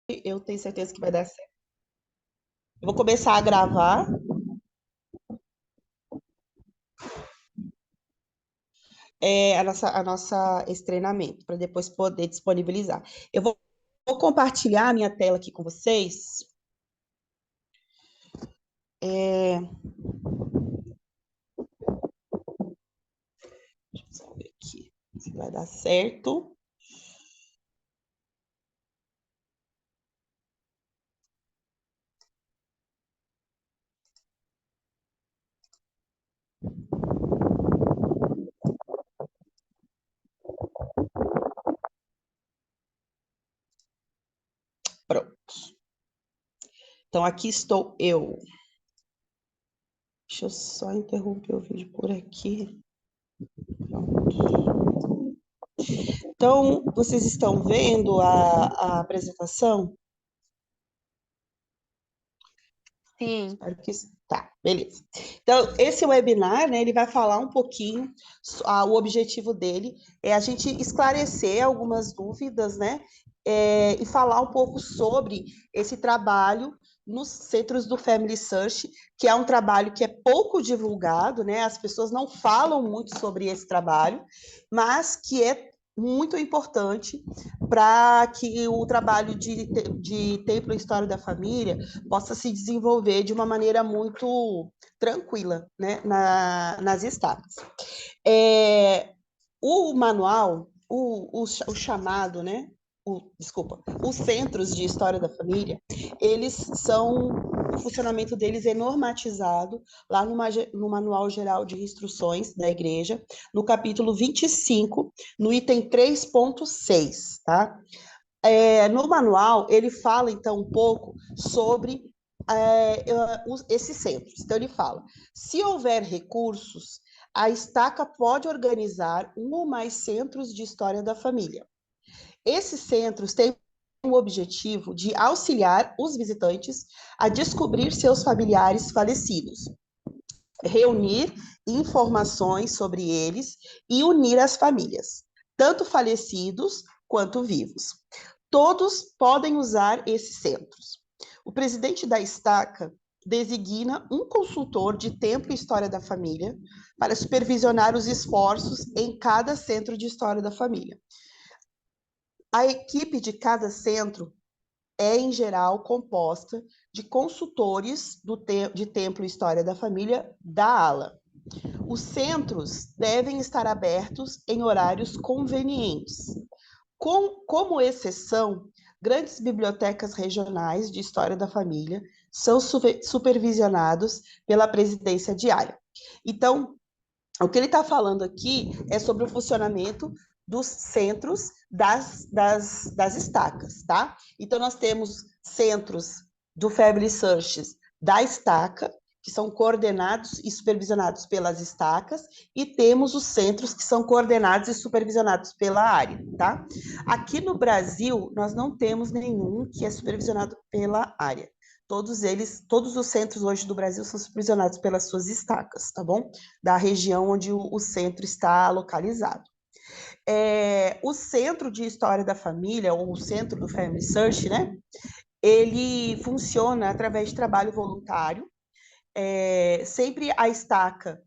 Eu tenho certeza que vai dar certo. Eu vou começar a gravar esse treinamento, para depois poder disponibilizar. Vou compartilhar a minha tela aqui com vocês. É, deixa eu só ver aqui se vai dar certo. Pronto. Então, aqui estou eu. Deixa eu só interromper o vídeo por aqui. Pronto. Então, vocês estão vendo a apresentação? Sim, Espero que tá, beleza. Então, esse webinar, né, ele vai falar um pouquinho, o objetivo dele é a gente esclarecer algumas dúvidas, né, e falar um pouco sobre esse trabalho nos centros do Family Search, que é um trabalho que é pouco divulgado, né, as pessoas não falam muito sobre esse trabalho, mas que é muito importante para que o trabalho de Templo e História da Família possa se desenvolver de uma maneira muito tranquila, né, nas estacas. É, o manual, o chamado, né, desculpa, os centros de história da família, eles são, o funcionamento deles é normatizado lá no Manual Geral de Instruções da Igreja, no capítulo 25, no item 3.6, tá? No manual, ele fala, então, um pouco sobre esses centros. Então, ele fala: se houver recursos, a estaca pode organizar um ou mais centros de história da família. Esses centros têm o objetivo de auxiliar os visitantes a descobrir seus familiares falecidos, reunir informações sobre eles e unir as famílias, tanto falecidos quanto vivos. Todos podem usar esses centros. O presidente da estaca designa um consultor de tempo e história da família para supervisionar os esforços em cada centro de história da família. A equipe de cada centro é, em geral, composta de consultores de Templo e História da Família da ALA. Os centros devem estar abertos em horários convenientes. Como exceção, grandes bibliotecas regionais de História da Família são supervisionados pela presidência diária. Então, o que ele está falando aqui é sobre o funcionamento dos centros das estacas, tá? Então, nós temos centros do Family Searches da estaca, que são coordenados e supervisionados pelas estacas, e temos os centros que são coordenados e supervisionados pela área, tá? Aqui no Brasil, nós não temos nenhum que é supervisionado pela área. Todos os centros hoje do Brasil são supervisionados pelas suas estacas, tá bom? Da região onde o centro está localizado. O Centro de História da Família, ou o Centro do Family Search, né? Ele funciona através de trabalho voluntário. Sempre a estaca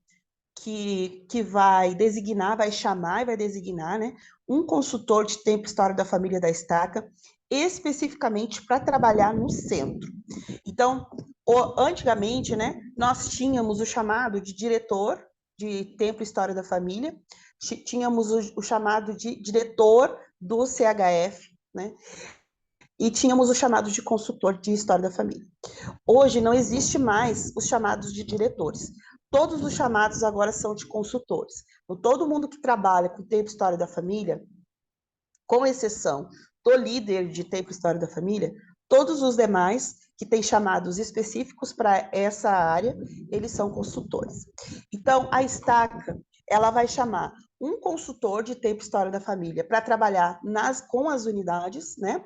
que vai designar, vai chamar e vai designar, né, um consultor de tempo e história da família da estaca, especificamente para trabalhar no centro. Então, antigamente, né, nós tínhamos o chamado de diretor de tempo e história da família, tínhamos o chamado de diretor do CHF, né, e tínhamos o chamado de consultor de história da família. Hoje não existe mais os chamados de diretores. Todos os chamados agora são de consultores. Então, todo mundo que trabalha com tempo e história da família, com exceção do líder de tempo e história da família, todos os demais que têm chamados específicos para essa área, eles são consultores. Então, a estaca, ela vai chamar um consultor de tempo e história da família para trabalhar com as unidades, né?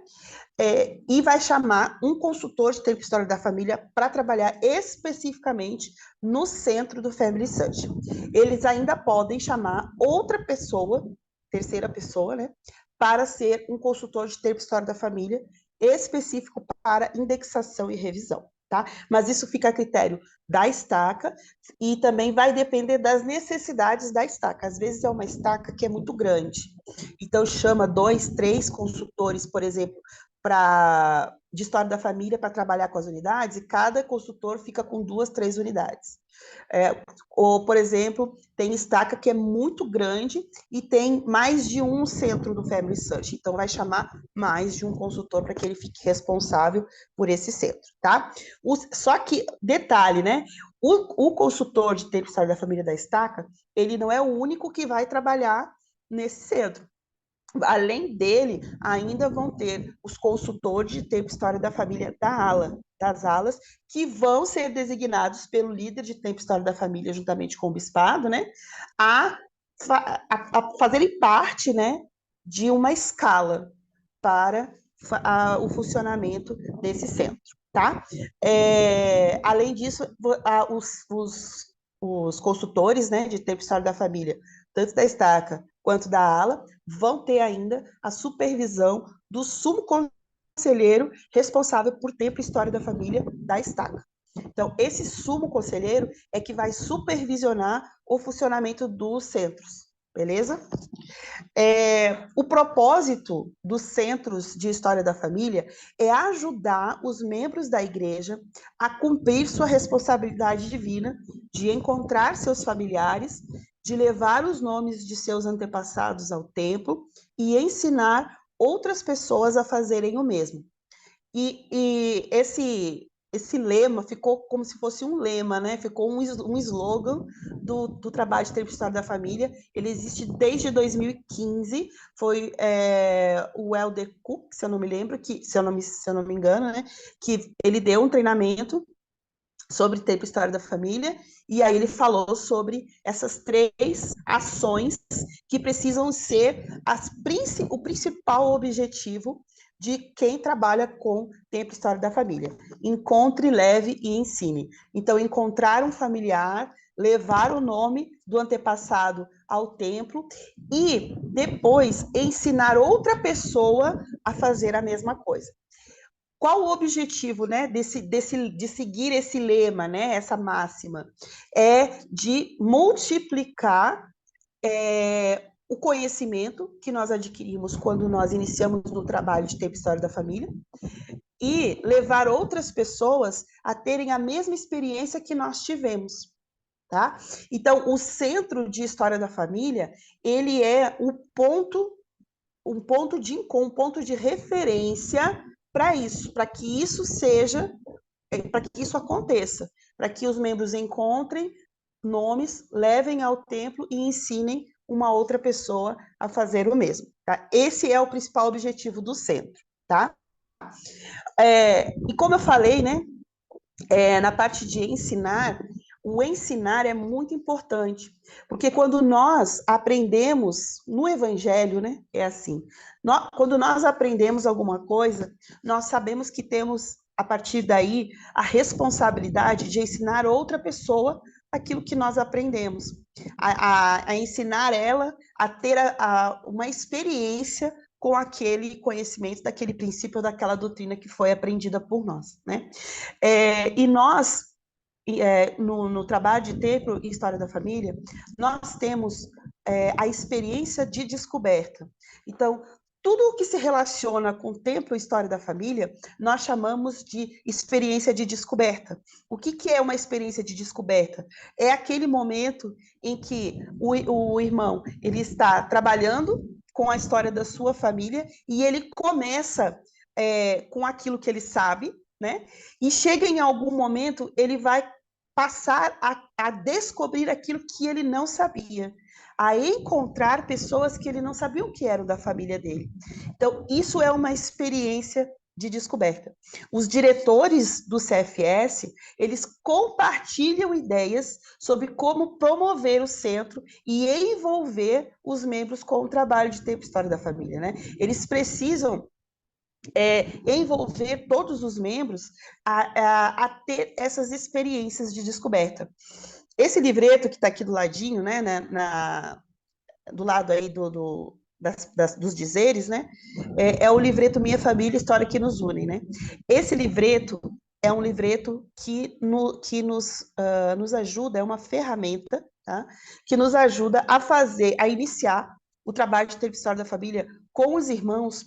E vai chamar um consultor de tempo e história da família para trabalhar especificamente no centro do Family Search. Eles ainda podem chamar outra pessoa, terceira pessoa, né, para ser um consultor de tempo e história da família específico para indexação e revisão, tá? Mas isso fica a critério da estaca e também vai depender das necessidades da estaca. Às vezes é uma estaca que é muito grande, então chama 2, 3 consultores, por exemplo, de história da família para trabalhar com as unidades, e cada consultor fica com 2, 3 unidades. Ou, por exemplo, tem estaca que é muito grande e tem mais de um centro do Family Search, então vai chamar mais de um consultor para que ele fique responsável por esse centro, tá? Só que, detalhe, né? O consultor de tempo e história da família da estaca, ele não é o único que vai trabalhar nesse centro. Além dele, ainda vão ter os consultores de tempo e história da família das alas, que vão ser designados pelo líder de tempo e história da família, juntamente com o bispado, né, a fazerem parte, né, de uma escala para o funcionamento desse centro, tá? Além disso, os consultores, né, de tempo e história da família, tanto da estaca quanto da ala, vão ter ainda a supervisão do sumo conselheiro responsável por tempo e história da família da estaca. Então, esse sumo conselheiro é que vai supervisionar o funcionamento dos centros, beleza? O propósito dos centros de história da família é ajudar os membros da igreja a cumprir sua responsabilidade divina de encontrar seus familiares, de levar os nomes de seus antepassados ao templo e ensinar outras pessoas a fazerem o mesmo. E esse lema ficou como se fosse um lema, né? Ficou um slogan do trabalho de tempo e história da família. Ele existe desde 2015. Foi o Elder Cook, se eu não me lembro, se eu não me engano, né? Que ele deu um treinamento sobre tempo e história da família, e aí ele falou sobre essas 3 ações que precisam ser o principal objetivo de quem trabalha com tempo e história da família. Encontre, leve e ensine. Então, encontrar um familiar, levar o nome do antepassado ao templo e depois ensinar outra pessoa a fazer a mesma coisa. Qual o objetivo, né, de seguir esse lema, né, essa máxima? É de multiplicar o conhecimento que nós adquirimos quando nós iniciamos no trabalho de tempo e história da família e levar outras pessoas a terem a mesma experiência que nós tivemos. Tá? Então, o Centro de História da Família, ele é um ponto de referência para isso, para que isso seja, para que isso aconteça, para que os membros encontrem nomes, levem ao templo e ensinem uma outra pessoa a fazer o mesmo. Tá? Esse é o principal objetivo do centro. Tá? E como eu falei, né, na parte de ensinar, o ensinar é muito importante, porque quando nós aprendemos no Evangelho, né, é assim, quando nós aprendemos alguma coisa, nós sabemos que temos, a partir daí, a responsabilidade de ensinar outra pessoa aquilo que nós aprendemos, a ensinar ela a ter uma experiência com aquele conhecimento, daquele princípio, daquela doutrina que foi aprendida por nós, né? E nós, no trabalho de tempo e história da família, nós temos a experiência de descoberta. Então, tudo o que se relaciona com tempo e história da família, nós chamamos de experiência de descoberta. O que é uma experiência de descoberta? É aquele momento em que o irmão ele está trabalhando com a história da sua família e ele começa com aquilo que ele sabe, né? E chega em algum momento, ele vai passar a descobrir aquilo que ele não sabia, a encontrar pessoas que ele não sabia o que eram da família dele. Então, isso é uma experiência de descoberta. Os diretores do CFS, eles compartilham ideias sobre como promover o centro e envolver os membros com o trabalho de tempo e história da família, né? Eles precisam envolver todos os membros a ter essas experiências de descoberta. Esse livreto que está aqui do ladinho, né, do lado aí dos dizeres, né? É o livreto Minha Família, História que nos une, né? Esse livreto é um livreto que nos ajuda, é uma ferramenta, tá? Que nos ajuda a iniciar o trabalho de ter história da família com os irmãos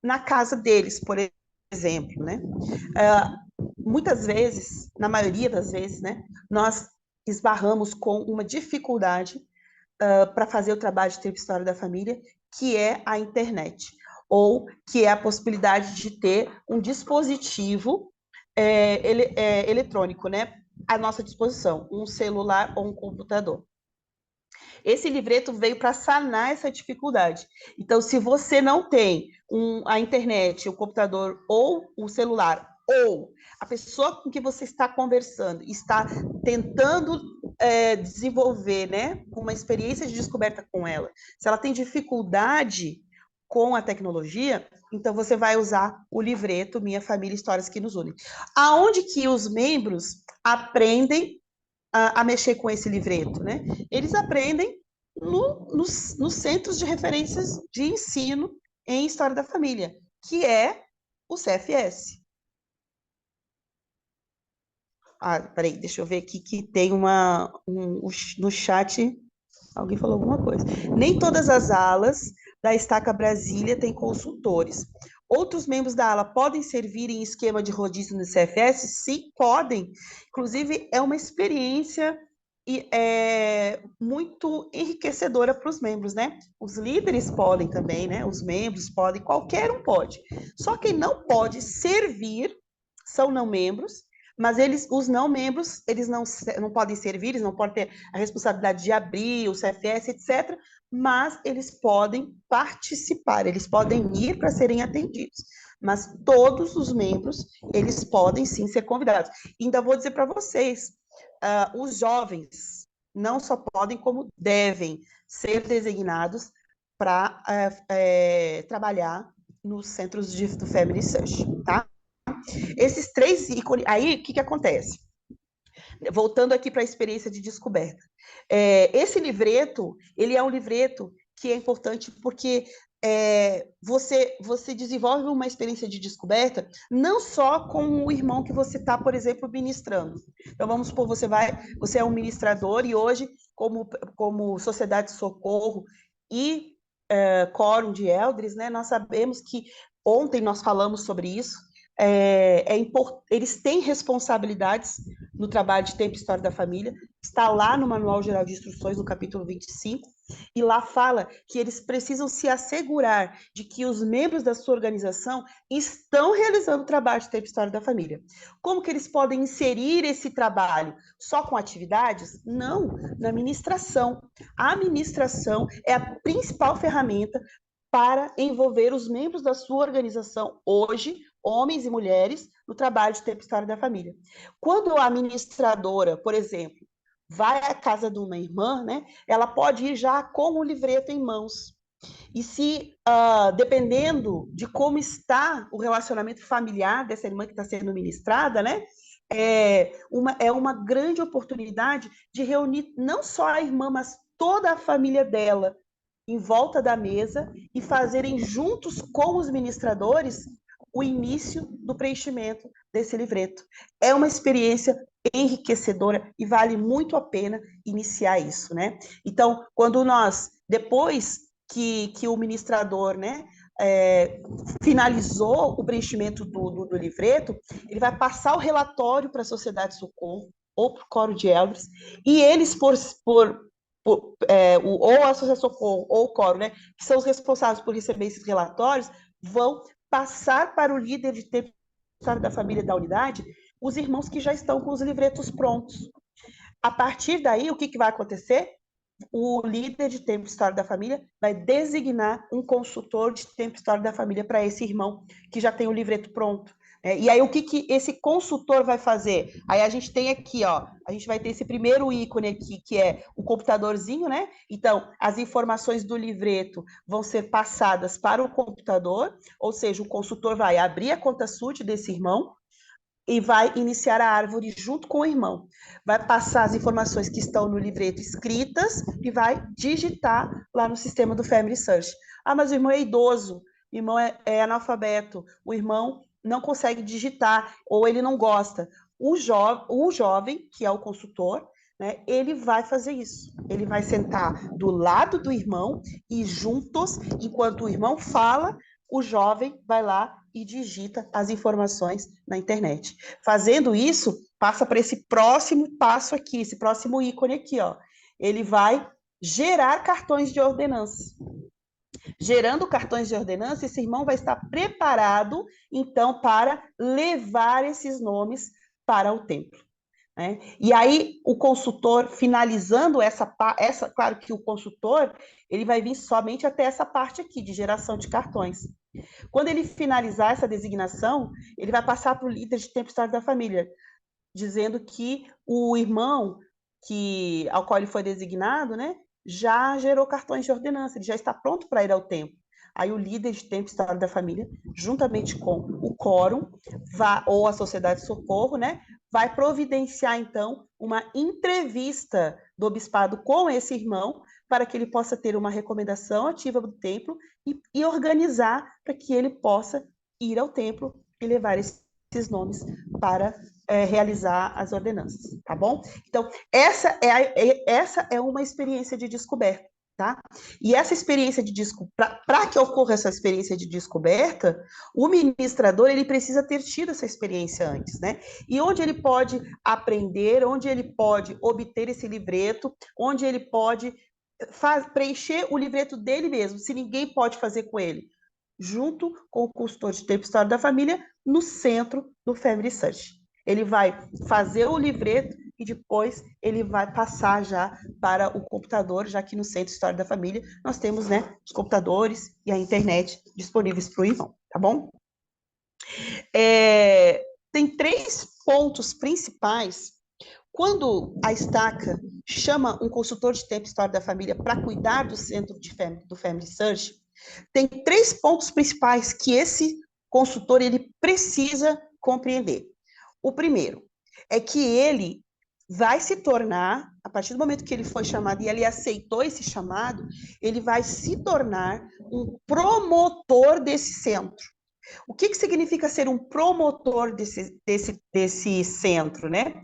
na casa deles, por exemplo, né? Muitas vezes, na maioria das vezes, né, nós esbarramos com uma dificuldade para fazer o trabalho de ter história da família, que é a internet, ou que é a possibilidade de ter um dispositivo eletrônico, né, à nossa disposição, um celular ou um computador. Esse livreto veio para sanar essa dificuldade. Então, se você não tem a internet, o computador ou o celular, ou a pessoa com que você está conversando está tentando desenvolver, né, uma experiência de descoberta com ela, se ela tem dificuldade com a tecnologia, então você vai usar o livreto Minha Família, Histórias que nos Unem. Aonde que os membros aprendem a mexer com esse livreto, né? Eles aprendem nos centros de referências de ensino em História da Família, que é o CFS. Peraí, deixa eu ver aqui que tem no chat, alguém falou alguma coisa. Nem todas as alas da Estaca Brasília têm consultores. Outros membros da ala podem servir em esquema de rodízio no CFS? Sim, podem. Inclusive, é uma experiência muito enriquecedora para os membros, né? Os líderes podem também, né? Os membros podem, qualquer um pode. Só quem não pode servir são não membros, mas os não membros, eles não podem servir, eles não podem ter a responsabilidade de abrir o CFS, etc., mas eles podem participar, eles podem ir para serem atendidos. Mas todos os membros, eles podem sim ser convidados. E ainda vou dizer para vocês, os jovens não só podem, como devem ser designados para trabalhar nos centros do Family Search, tá? Esses 3 ícones, aí o que acontece? Voltando aqui para a experiência de descoberta. Esse livreto, ele é um livreto que é importante porque você desenvolve uma experiência de descoberta não só com o irmão que você está, por exemplo, ministrando. Então, vamos supor, você é um ministrador e hoje, como Sociedade de Socorro e Quórum de Eldres, né, nós sabemos que ontem nós falamos sobre isso, eles têm responsabilidades no trabalho de tempo e história da família, está lá no Manual Geral de Instruções, no capítulo 25, e lá fala que eles precisam se assegurar de que os membros da sua organização estão realizando o trabalho de tempo e história da família. Como que eles podem inserir esse trabalho? Só com atividades? Não, na administração. A administração é a principal ferramenta para envolver os membros da sua organização hoje, homens e mulheres, no trabalho de tempo e história da família. Quando a administradora, por exemplo, vai à casa de uma irmã, né, ela pode ir já com o livreto em mãos. E se, dependendo de como está o relacionamento familiar dessa irmã que está sendo ministrada, né, é uma grande oportunidade de reunir não só a irmã, mas toda a família dela em volta da mesa e fazerem juntos com os ministradores o início do preenchimento desse livreto. É uma experiência enriquecedora e vale muito a pena iniciar isso, né? Então, quando depois que o ministrador, né, finalizou o preenchimento do livreto, ele vai passar o relatório para a Sociedade de Socorro ou para o Coro de Elders, e eles, ou a Associação Socorro ou o Coro, né, que são os responsáveis por receber esses relatórios, vão passar para o líder de tempo e história da família da unidade os irmãos que já estão com os livretos prontos. A partir daí, o que vai acontecer? O líder de tempo e história da família vai designar um consultor de tempo e história da família para esse irmão que já tem o livreto pronto. E aí, o que esse consultor vai fazer? Aí a gente tem aqui, ó, a gente vai ter esse primeiro ícone aqui, que é o computadorzinho, né? Então, as informações do livreto vão ser passadas para o computador, ou seja, o consultor vai abrir a conta SUT desse irmão, e vai iniciar a árvore junto com o irmão. Vai passar as informações que estão no livreto escritas e vai digitar lá no sistema do Family Search. Ah, mas o irmão é idoso, o irmão é analfabeto, o irmão não consegue digitar ou ele não gosta. O jovem, que é o consultor, né, ele vai fazer isso. Ele vai sentar do lado do irmão e juntos, enquanto o irmão fala, o jovem vai lá e digita as informações na internet. Fazendo isso, passa para esse próximo passo aqui, esse próximo ícone aqui, ó. Ele vai gerar cartões de ordenança. Gerando cartões de ordenança, esse irmão vai estar preparado, então, para levar esses nomes para o templo. Né? E aí, o consultor, finalizando claro que o consultor, ele vai vir somente até essa parte aqui, de geração de cartões. Quando ele finalizar essa designação, ele vai passar para o líder de tempo e história da família, dizendo que o irmão ao qual ele foi designado, né, já gerou cartões de ordenança, ele já está pronto para ir ao templo. Aí o líder de tempo e história da família, juntamente com o quórum, ou a sociedade de socorro, né, vai providenciar, então, uma entrevista do bispado com esse irmão, para que ele possa ter uma recomendação ativa do templo e organizar para que ele possa ir ao templo e levar esses nomes para realizar as ordenanças, tá bom? Então, essa é uma experiência de descoberta, tá? E essa experiência de descoberta, para que ocorra essa experiência de descoberta, o ministrador, ele precisa ter tido essa experiência antes, né? E onde ele pode aprender, onde ele pode obter esse livreto, onde ele pode preencher o livreto dele mesmo, se ninguém pode fazer com ele, junto com o consultor de tempo e história da família, no centro do Family Search. Ele vai fazer o livreto e depois ele vai passar já para o computador, já que no Centro de História da Família nós temos, né, os computadores e a internet disponíveis para o irmão, tá bom? Tem 3 pontos principais. Quando a estaca chama um consultor de tempo e história da família para cuidar do centro do Family Search, tem 3 pontos principais que esse consultor ele precisa compreender. O primeiro é que ele vai se tornar, a partir do momento que ele foi chamado e ele aceitou esse chamado, ele vai se tornar um promotor desse centro. O que significa ser um promotor desse centro, né?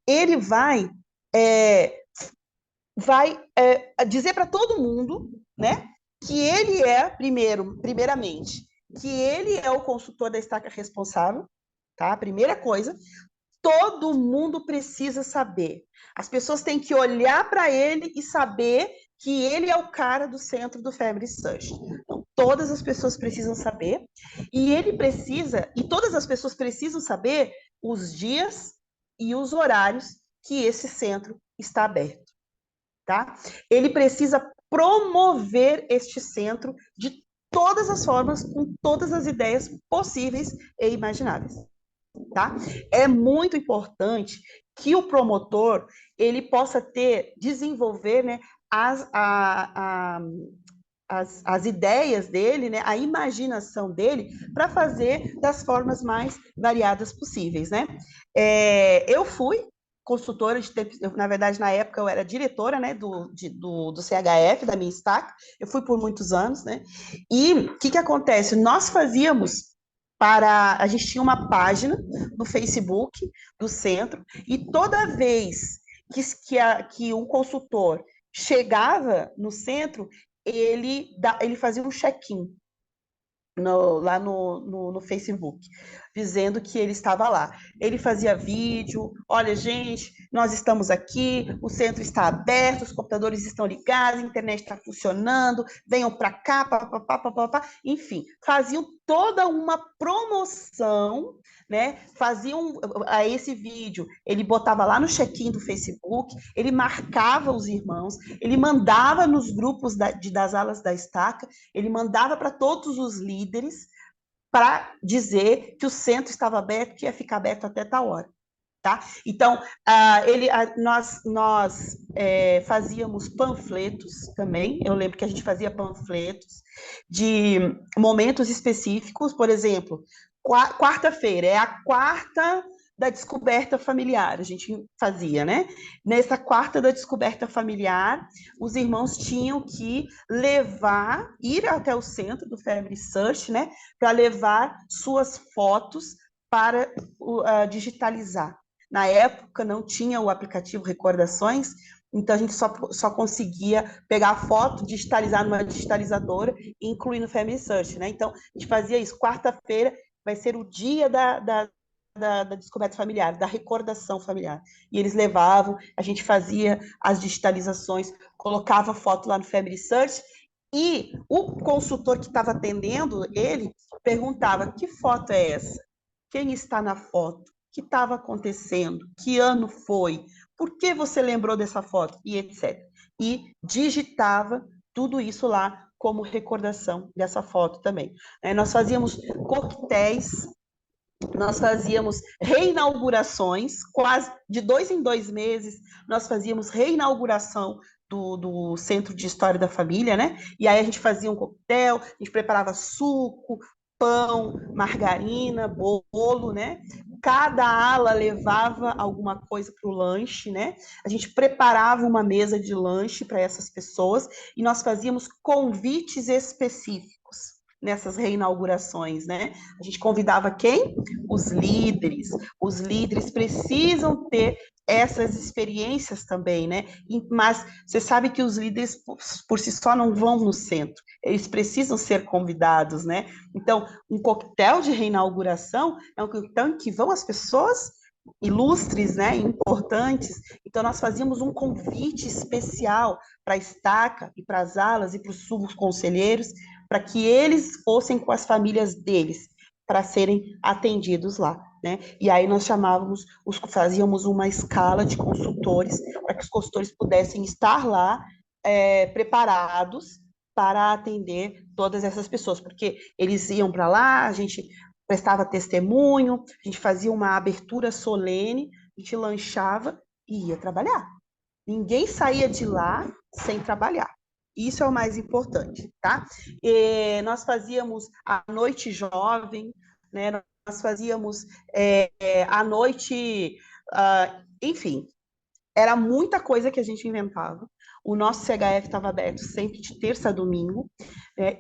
Ele vai dizer para todo mundo, né, que ele é, primeiramente, que ele é o consultor da estaca responsável, tá? Primeira coisa, todo mundo precisa saber. As pessoas têm que olhar para ele e saber que ele é o cara do centro do Family Search. Então, todas as pessoas precisam saber, e todas as pessoas precisam saber os dias e os horários que esse centro está aberto, tá? Ele precisa promover este centro de todas as formas, com todas as ideias possíveis e imagináveis. Tá? É muito importante que o promotor ele possa desenvolver, né, as ideias dele, né, a imaginação dele para fazer das formas mais variadas possíveis, né? Eu fui consultora de tempo, na verdade, na época eu era diretora, né, do CHF, da minha estaca, eu fui por muitos anos, né? E o que acontece? Nós fazíamos a gente tinha uma página no Facebook do centro, e toda vez que um consultor chegava no centro, ele fazia um check-in lá no Facebook, dizendo que ele estava lá. Ele fazia vídeo, olha, gente, nós estamos aqui, o centro está aberto, os computadores estão ligados, a internet está funcionando, venham para cá, papapá, enfim, faziam toda uma promoção, né? Faziam a esse vídeo, ele botava lá no check-in do Facebook, ele marcava os irmãos, ele mandava nos grupos das alas da estaca, ele mandava para todos os líderes para dizer que o centro estava aberto, que ia ficar aberto até tal hora. Tá? Então, nós fazíamos panfletos também, eu lembro que a gente fazia panfletos de momentos específicos, por exemplo, quarta-feira é a quarta da descoberta familiar, a gente fazia, né? Nessa quarta da descoberta familiar, os irmãos tinham que ir até o centro do Family Search, né? Para levar suas fotos para digitalizar. Na época não tinha o aplicativo Recordações, então a gente só conseguia pegar a foto, digitalizar numa digitalizadora e incluir no Family Search, né? Então a gente fazia isso. Quarta-feira vai ser o dia da descoberta familiar, da recordação familiar. E eles levavam, a gente fazia as digitalizações, colocava a foto lá no Family Search, e o consultor que estava atendendo ele perguntava: que foto é essa? Quem está na foto? O que estava acontecendo? Que ano foi? Por que você lembrou dessa foto? E etc. E digitava tudo isso lá como recordação dessa foto também. Nós fazíamos coquetéis, nós fazíamos reinaugurações, quase de 2 em 2 meses, nós fazíamos reinauguração do Centro de História da Família, né? E aí a gente fazia um coquetel, a gente preparava suco, pão, margarina, bolo, né? Cada ala levava alguma coisa para o lanche, né? A gente preparava uma mesa de lanche para essas pessoas e nós fazíamos convites específicos nessas reinaugurações, né? A gente convidava quem? Os líderes. Os líderes precisam ter essas experiências também, né? Mas você sabe que os líderes por si só não vão no centro, eles precisam ser convidados, né? Então, um coquetel de reinauguração é um coquetel em que vão as pessoas ilustres, né, importantes. Então nós fazíamos um convite especial para a estaca e para as alas e para os subconselheiros, para que eles fossem com as famílias deles para serem atendidos lá, né? E aí nós fazíamos uma escala de consultores para que os consultores pudessem estar lá preparados para atender todas essas pessoas, porque eles iam para lá, a gente prestava testemunho, a gente fazia uma abertura solene, a gente lanchava e ia trabalhar. Ninguém saía de lá sem trabalhar. Isso é o mais importante, tá? Nós fazíamos a noite jovem, né? Nós fazíamos a noite, enfim, era muita coisa que a gente inventava. O nosso CHF estava aberto sempre de terça a domingo,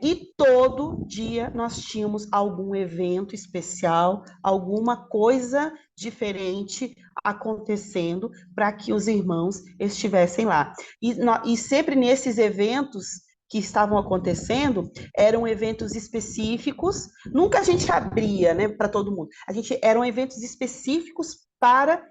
e todo dia nós tínhamos algum evento especial, alguma coisa diferente acontecendo para que os irmãos estivessem lá. E sempre nesses eventos que estavam acontecendo, eram eventos específicos, nunca a gente abria, né, para todo mundo. Eram eventos específicos para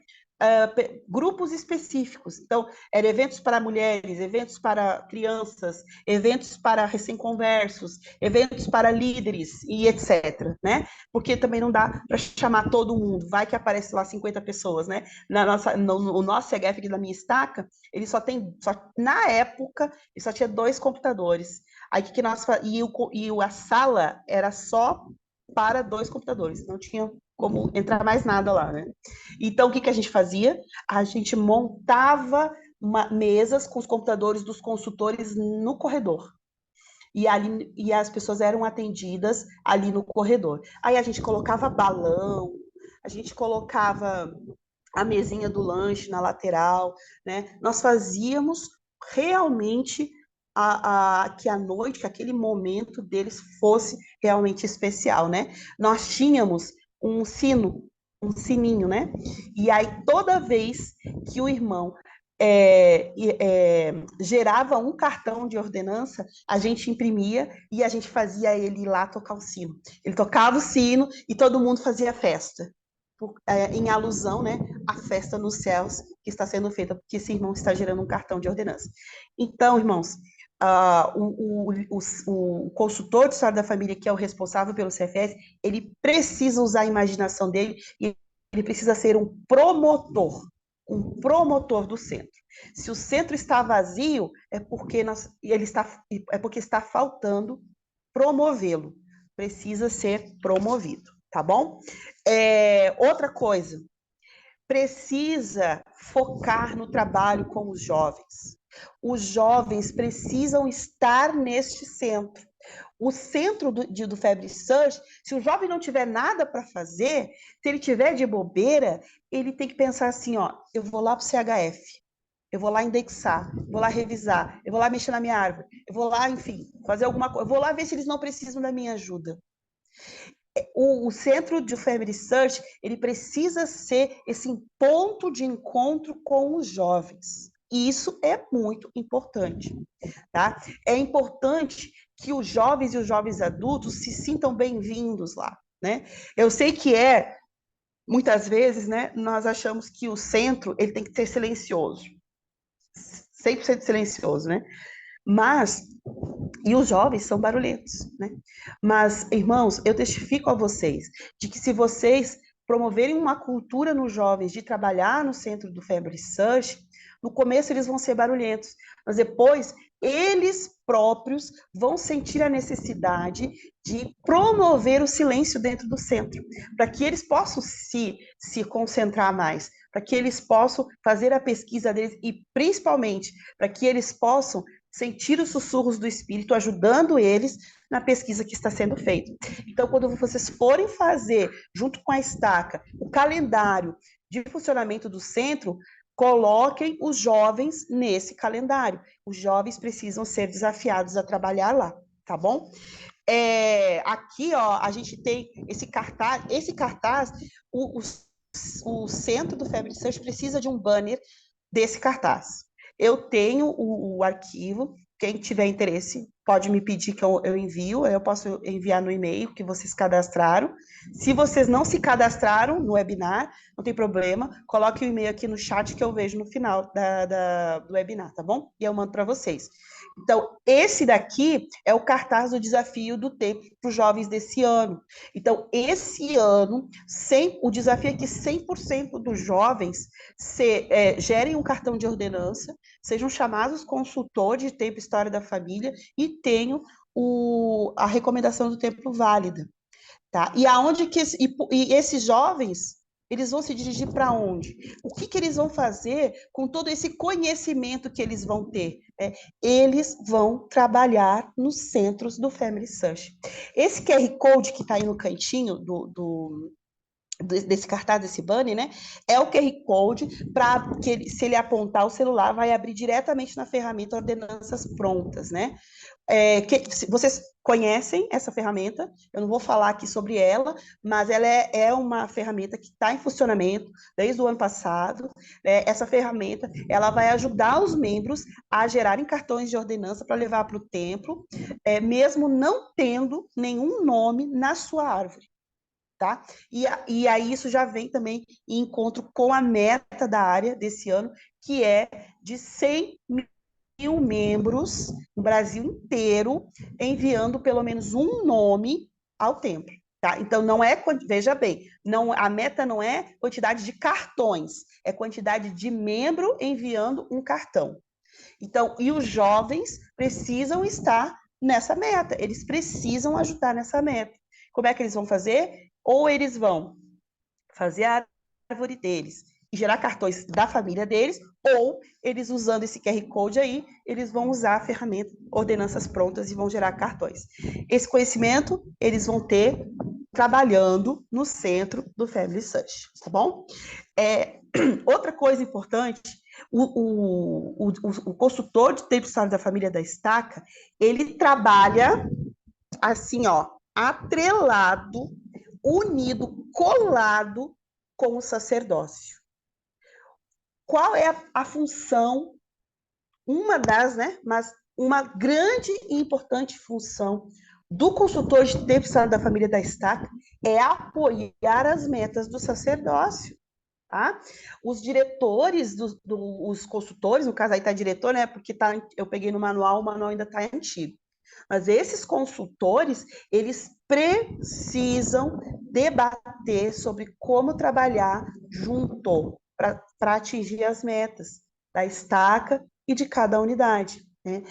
grupos específicos. Então, eram eventos para mulheres, eventos para crianças, eventos para recém-conversos, eventos para líderes e etc, né? Porque também não dá para chamar todo mundo. Vai que aparece lá 50 pessoas, né? O nosso CHF aqui da minha estaca, ele na época, ele só tinha 2 computadores. Aí que nós a sala era só para 2 computadores, não tinha como entrar mais nada lá, né? Então, o que a gente fazia? A gente montava mesas com os computadores dos consultores no corredor. E as pessoas eram atendidas ali no corredor. Aí a gente colocava balão, a gente colocava a mesinha do lanche na lateral, né? Nós fazíamos realmente que a noite, que aquele momento deles fosse realmente especial, né? Nós tínhamos um sininho, né? E aí toda vez que o irmão gerava um cartão de ordenança, a gente imprimia e a gente fazia ele ir lá tocar o sino. Ele tocava o sino e todo mundo fazia festa. Em alusão, né, à festa nos céus que está sendo feita, porque esse irmão está gerando um cartão de ordenança. Então, irmãos, o consultor de história da família, que é o responsável pelo CFS, ele precisa usar a imaginação dele e ele precisa ser um promotor do centro. Se o centro está vazio, é porque está faltando promovê-lo. Precisa ser promovido, tá bom? Outra coisa, precisa focar no trabalho com os jovens. Os jovens precisam estar neste centro. O centro do Family Search, se o jovem não tiver nada para fazer, se ele tiver de bobeira, ele tem que pensar assim, ó, eu vou lá para o CHF, eu vou lá indexar, vou lá revisar, eu vou lá mexer na minha árvore, eu vou lá, enfim, fazer alguma coisa, eu vou lá ver se eles não precisam da minha ajuda. O centro de Family Search, ele precisa ser esse ponto de encontro com os jovens. E isso é muito importante, tá? É importante que os jovens e os jovens adultos se sintam bem-vindos lá, né? Eu sei que muitas vezes, né, nós achamos que o centro, ele tem que ser silencioso, 100% silencioso, né? Mas, e os jovens são barulhentos, né? Mas, irmãos, eu testifico a vocês de que se vocês promoverem uma cultura nos jovens de trabalhar no centro do Family Search, no começo eles vão ser barulhentos, mas depois eles próprios vão sentir a necessidade de promover o silêncio dentro do centro, para que eles possam se concentrar mais, para que eles possam fazer a pesquisa deles e, principalmente, para que eles possam sentir os sussurros do Espírito, ajudando eles na pesquisa que está sendo feita. Então, quando vocês forem fazer, junto com a estaca, o calendário de funcionamento do centro, coloquem os jovens nesse calendário. Os jovens precisam ser desafiados a trabalhar lá, tá bom? Aqui, ó, a gente tem esse cartaz. Esse cartaz, o centro do Family Search precisa de um banner desse cartaz. Eu tenho o arquivo, quem tiver interesse pode me pedir que eu envio, eu posso enviar no e-mail que vocês cadastraram. Se vocês não se cadastraram no webinar, não tem problema, coloque o e-mail aqui no chat que eu vejo no final do webinar, tá bom? E eu mando para vocês. Então, esse daqui é o cartaz do desafio do tempo para os jovens desse ano. Então, esse ano, o desafio é que 100% dos jovens gerem um cartão de ordenança, sejam chamados consultores de tempo e história da família e tenham a recomendação do tempo válida. Tá? E aonde que esses jovens eles vão se dirigir para onde? O que eles vão fazer com todo esse conhecimento que eles vão ter? Eles vão trabalhar nos centros do Family Search. Esse QR Code que está aí no cantinho desse cartaz, desse banner, né? É o QR Code para que se ele apontar o celular, vai abrir diretamente na ferramenta Ordenanças Prontas, né? Vocês conhecem essa ferramenta, eu não vou falar aqui sobre ela, mas ela é uma ferramenta que está em funcionamento desde o ano passado. Essa ferramenta, ela vai ajudar os membros a gerarem cartões de ordenança para levar para o templo, mesmo não tendo nenhum nome na sua árvore. Tá? E aí isso já vem também em encontro com a meta da área desse ano, que é de 100 mil membros no Brasil inteiro, enviando pelo menos um nome ao templo. Tá? Então, não é, veja bem, a meta não é quantidade de cartões, é quantidade de membro enviando um cartão. Então, e os jovens precisam estar nessa meta, eles precisam ajudar nessa meta. Como é que eles vão fazer? Ou eles vão fazer a árvore deles e gerar cartões da família deles, ou eles usando esse QR Code aí, eles vão usar a ferramenta Ordenanças Prontas e vão gerar cartões. Esse conhecimento eles vão ter trabalhando no centro do Family Search, tá bom? Outra coisa importante, o consultor de tempo e história da família da estaca, ele trabalha assim, ó, atrelado, unido, colado com o sacerdócio. Qual é a função? Uma das, né? Mas uma grande e importante função do consultor de tempo e história da família da estaca é apoiar as metas do sacerdócio. Tá? Os diretores, os consultores, no caso aí está diretor, né? Porque eu peguei no manual, o manual ainda está antigo. Mas esses consultores, eles precisam debater sobre como trabalhar junto para atingir as metas da estaca e de cada unidade. Né?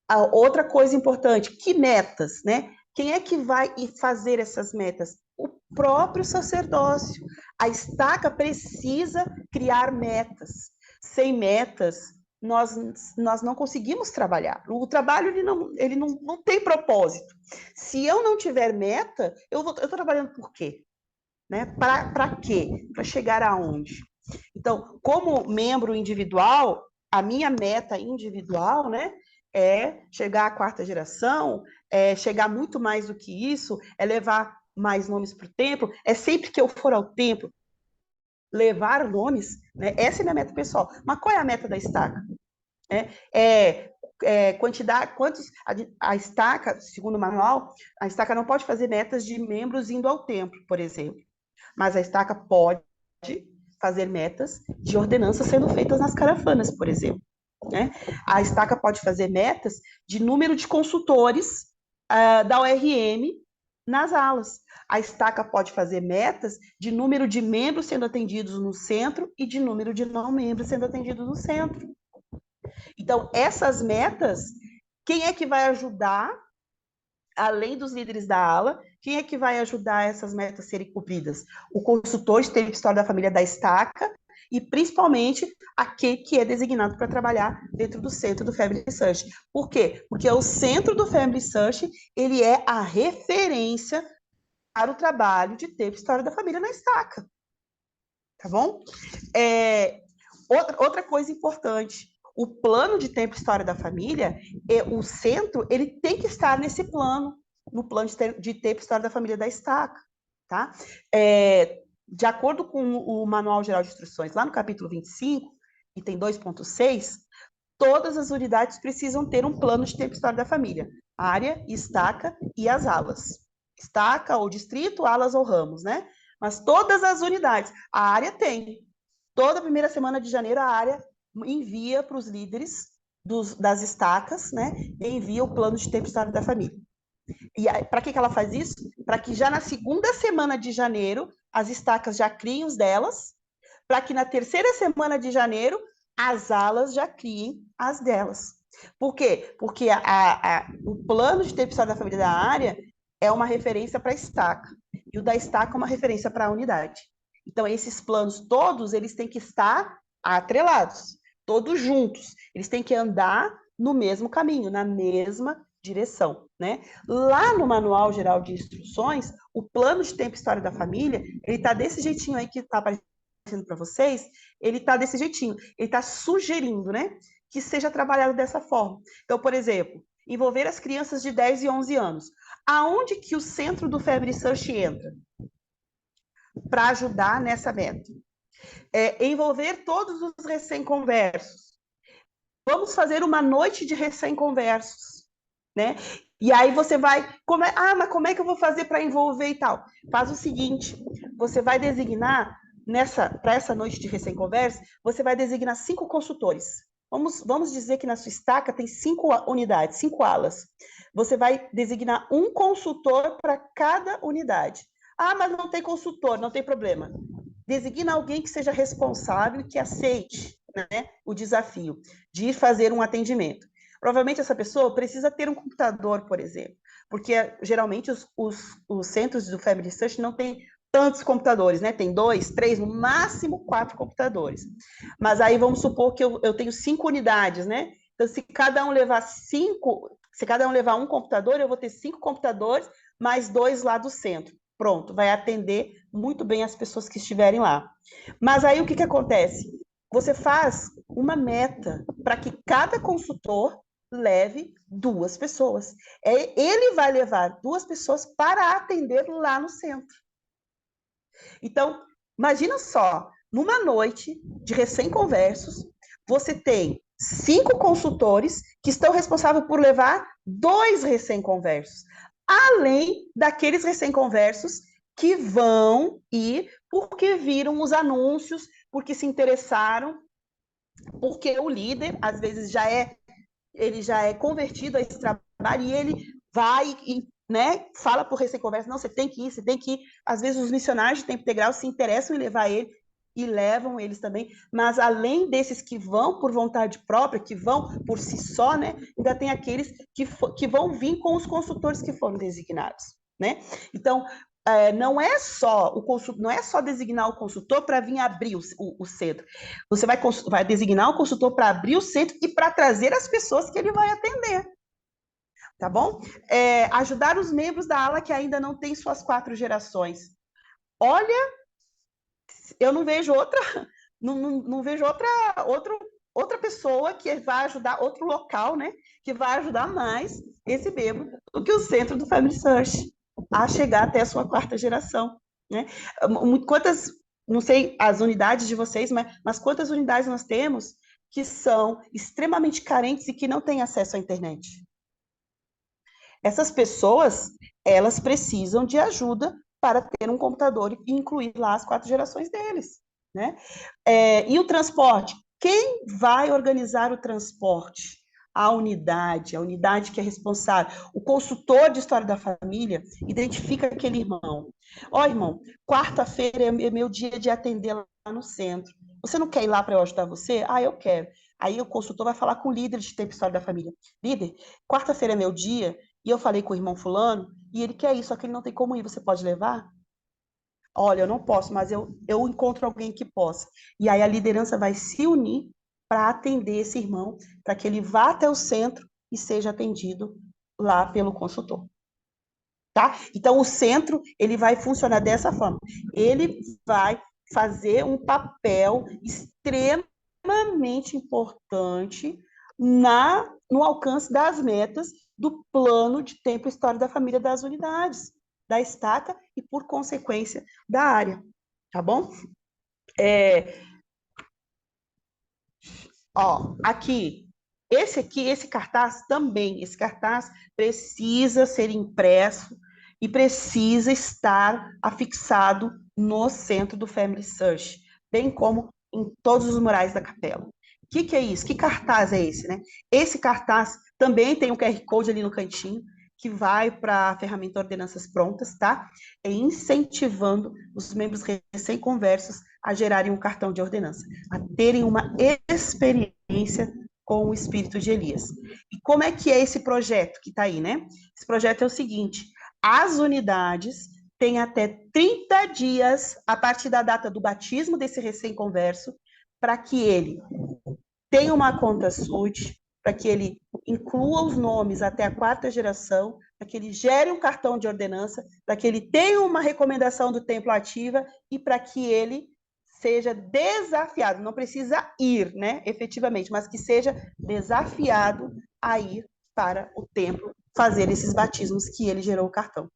A outra coisa importante, que metas, né? Quem é que vai fazer essas metas? O próprio sacerdócio. A estaca precisa criar metas. Sem metas, nós não conseguimos trabalhar. O trabalho ele não tem propósito. Se eu não tiver meta, eu estou trabalhando por quê? Né? Para quê? Para chegar aonde? Então, como membro individual, a minha meta individual, né, é chegar à quarta geração, é chegar muito mais do que isso, é levar mais nomes para o templo, é sempre que eu for ao templo, levar nomes, né? Essa é a minha meta pessoal. Mas qual é a meta da estaca? Quantidade, a estaca, segundo o manual, a estaca não pode fazer metas de membros indo ao templo, por exemplo. Mas a estaca pode fazer metas de ordenanças sendo feitas nas caravanas, por exemplo. Né? A estaca pode fazer metas de número de consultores da ORM nas alas. A estaca pode fazer metas de número de membros sendo atendidos no centro e de número de não membros sendo atendidos no centro. Então, essas metas, quem é que vai ajudar, além dos líderes da ala, quem é que vai ajudar essas metas a serem cumpridas? O consultor de tempo e história da família da estaca e, principalmente, aquele que é designado para trabalhar dentro do centro do Family Research. Por quê? Porque o centro do Family Research, ele é a referência para o trabalho de tempo e história da família na estaca. Tá bom? Outra coisa importante, o plano de tempo e história da família, o centro, ele tem que estar nesse plano, no plano de tempo e história da família da estaca, tá? De acordo com o Manual Geral de Instruções, lá no capítulo 25, item 2.6, todas as unidades precisam ter um plano de tempo e história da família, área, estaca e as alas. Estaca ou distrito, alas ou ramos, né? Mas todas as unidades, a área tem. Toda primeira semana de janeiro, a área envia para os líderes das estacas, né? Envia o plano de tempo e história da família. E para que ela faz isso? Para que já na segunda semana de janeiro, as estacas já criem os delas, para que na terceira semana de janeiro, as alas já criem as delas. Por quê? Porque o plano de tempo e história da família da área é uma referência para a estaca, e o da estaca é uma referência para a unidade. Então, esses planos todos, eles têm que estar atrelados, todos juntos. Eles têm que andar no mesmo caminho, na mesma direção, né? Lá no Manual Geral de Instruções, o plano de tempo e história da família, ele está desse jeitinho aí que está aparecendo para vocês, ele está desse jeitinho, ele está sugerindo, né, que seja trabalhado dessa forma. Então, por exemplo, envolver as crianças de 10 e 11 anos. Aonde que o centro do Family Research entra? Para ajudar nessa meta. Envolver todos os recém-conversos. Vamos fazer uma noite de recém-conversos, né? E aí você vai, mas como é que eu vou fazer para envolver e tal? Faz o seguinte, você vai designar, para essa noite de recém-converso, você vai designar 5 consultores. Vamos dizer que na sua estaca tem 5 unidades, 5 alas. Você vai designar um consultor para cada unidade. Ah, mas não tem consultor, não tem problema. Designa alguém que seja responsável e que aceite, né, o desafio de fazer um atendimento. Provavelmente essa pessoa precisa ter um computador, por exemplo, porque geralmente os centros do Family Research não têm tantos computadores, né? Tem 2, 3, no máximo 4 computadores. Mas aí vamos supor que eu tenho 5 unidades, né? Então, se cada um levar um computador, eu vou ter 5 computadores, mais 2 lá do centro. Pronto, vai atender muito bem as pessoas que estiverem lá. Mas aí o que acontece? Você faz uma meta para que cada consultor leve 2 pessoas. Ele vai levar 2 pessoas para atender lá no centro. Então, imagina só, numa noite de recém-conversos, você tem 5 consultores que estão responsáveis por levar 2 recém-conversos, além daqueles recém-conversos que vão ir porque viram os anúncios, porque se interessaram, porque o líder, às vezes, ele já é convertido a esse trabalho e ele vai e, né, fala para o recém-converso, não, você tem que ir, você tem que ir. Às vezes os missionários de tempo integral se interessam em levar ele e levam eles também, mas além desses que vão por vontade própria, que vão por si só, né, ainda tem aqueles que vão vir com os consultores que foram designados, né? Então, não é só não é só designar o consultor para vir abrir o centro. Você vai designar o consultor para abrir o centro e para trazer as pessoas que ele vai atender. Tá bom? Ajudar os membros da ala que ainda não têm suas 4 gerações. Olha, eu não vejo não vejo outra pessoa que vai ajudar, outro local, né, que vai ajudar mais esse membro do que o centro do Family Search a chegar até a sua 4ª geração, né? Quantas, não sei as unidades de vocês, mas quantas unidades nós temos que são extremamente carentes e que não têm acesso à internet? Essas pessoas, elas precisam de ajuda para ter um computador e incluir lá as 4 gerações deles, né? E o transporte? Quem vai organizar o transporte? A unidade que é responsável. O consultor de história da família identifica aquele irmão. Irmão, quarta-feira é meu dia de atender lá no centro. Você não quer ir lá para eu ajudar você? Eu quero. Aí o consultor vai falar com o líder de tempo história da família. Líder, quarta-feira é meu dia, e eu falei com o irmão fulano, e ele quer isso, só que ele não tem como ir, você pode levar? Olha, eu não posso, mas eu encontro alguém que possa. E aí a liderança vai se unir para atender esse irmão, para que ele vá até o centro e seja atendido lá pelo consultor. Tá? Então, o centro, ele vai funcionar dessa forma. Ele vai fazer um papel extremamente importante no alcance das metas do plano de tempo e história da família das unidades, da estaca e, por consequência, da área. Tá bom? Aqui, esse cartaz também, esse cartaz precisa ser impresso e precisa estar afixado no centro do Family Search, bem como em todos os murais da capela. O que é isso? Que cartaz é esse, né? Esse cartaz também tem um QR Code ali no cantinho, que vai para a ferramenta Ordenanças Prontas, tá? Incentivando os membros recém-conversos a gerarem um cartão de ordenança, a terem uma experiência com o espírito de Elias. E como é que é esse projeto que está aí, né? Esse projeto é o seguinte: as unidades têm até 30 dias a partir da data do batismo desse recém-converso para que ele tenha uma conta SUD, para que ele inclua os nomes até a 4ª geração, para que ele gere um cartão de ordenança, para que ele tenha uma recomendação do templo ativa e para que ele seja desafiado, não precisa ir, né, efetivamente, mas que seja desafiado a ir para o templo fazer esses batismos que ele gerou o cartão.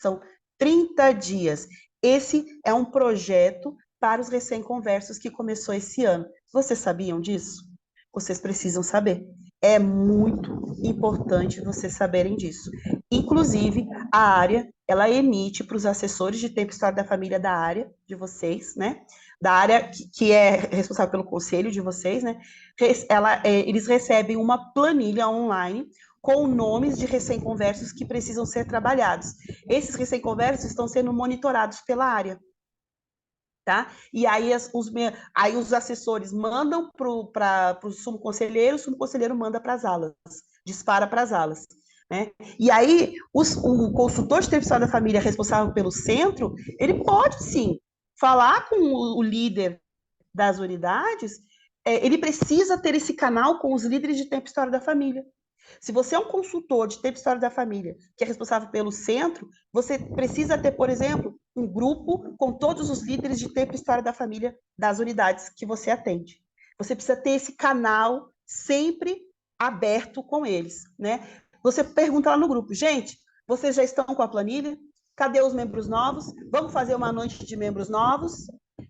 São 30 dias. Esse é um projeto para os recém-conversos que começou esse ano. Vocês sabiam disso? Vocês precisam saber. É muito importante vocês saberem disso. Inclusive, a área, ela emite para os assessores de tempo e história da família da área de vocês, né? Da área que é responsável pelo conselho de vocês, né? Eles recebem uma planilha online com nomes de recém-conversos que precisam ser trabalhados. Esses recém-conversos estão sendo monitorados pela área. Tá? E aí, os assessores mandam para o sumo conselheiro manda para as alas, dispara para as alas. Né? E aí, o consultor de tempo da família responsável pelo centro, ele pode, sim, falar com o líder das unidades, ele precisa ter esse canal com os líderes de tempo e história da família. Se você é um consultor de tempo e história da família, que é responsável pelo centro, você precisa ter, por exemplo, um grupo com todos os líderes de tempo e história da família das unidades que você atende. Você precisa ter esse canal sempre aberto com eles, né? Você pergunta lá no grupo, gente, vocês já estão com a planilha? Cadê os membros novos? Vamos fazer uma noite de membros novos?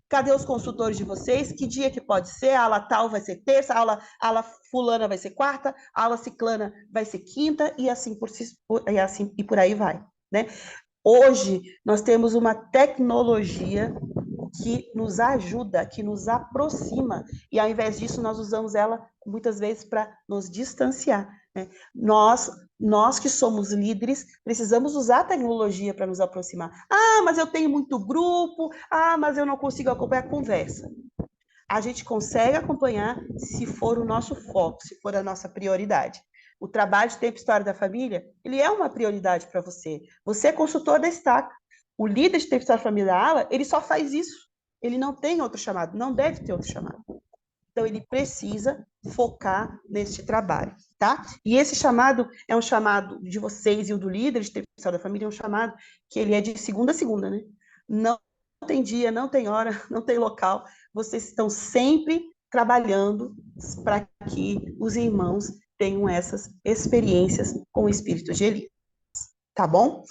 Cadê os consultores de vocês? Que dia que pode ser? A aula tal vai ser terça, a aula fulana vai ser quarta, a aula ciclana vai ser quinta, e assim e por aí vai, né? Hoje, nós temos uma tecnologia que nos ajuda, que nos aproxima, e ao invés disso, nós usamos ela muitas vezes para nos distanciar. Né? Nós que somos líderes, precisamos usar a tecnologia para nos aproximar. Mas eu tenho muito grupo, mas eu não consigo acompanhar a conversa. A gente consegue acompanhar se for o nosso foco, se for a nossa prioridade. O trabalho de tempo e história da família, ele é uma prioridade para você. Você é consultor da estaca. O líder de história da família da ala, ele só faz isso. Ele não tem outro chamado, não deve ter outro chamado. Então, ele precisa focar neste trabalho, tá? E esse chamado é um chamado de vocês e o do líder de terceira da família, é um chamado que ele é de segunda a segunda, né? Não tem dia, não tem hora, não tem local. Vocês estão sempre trabalhando para que os irmãos tenham essas experiências com o espírito de Elias, tá bom?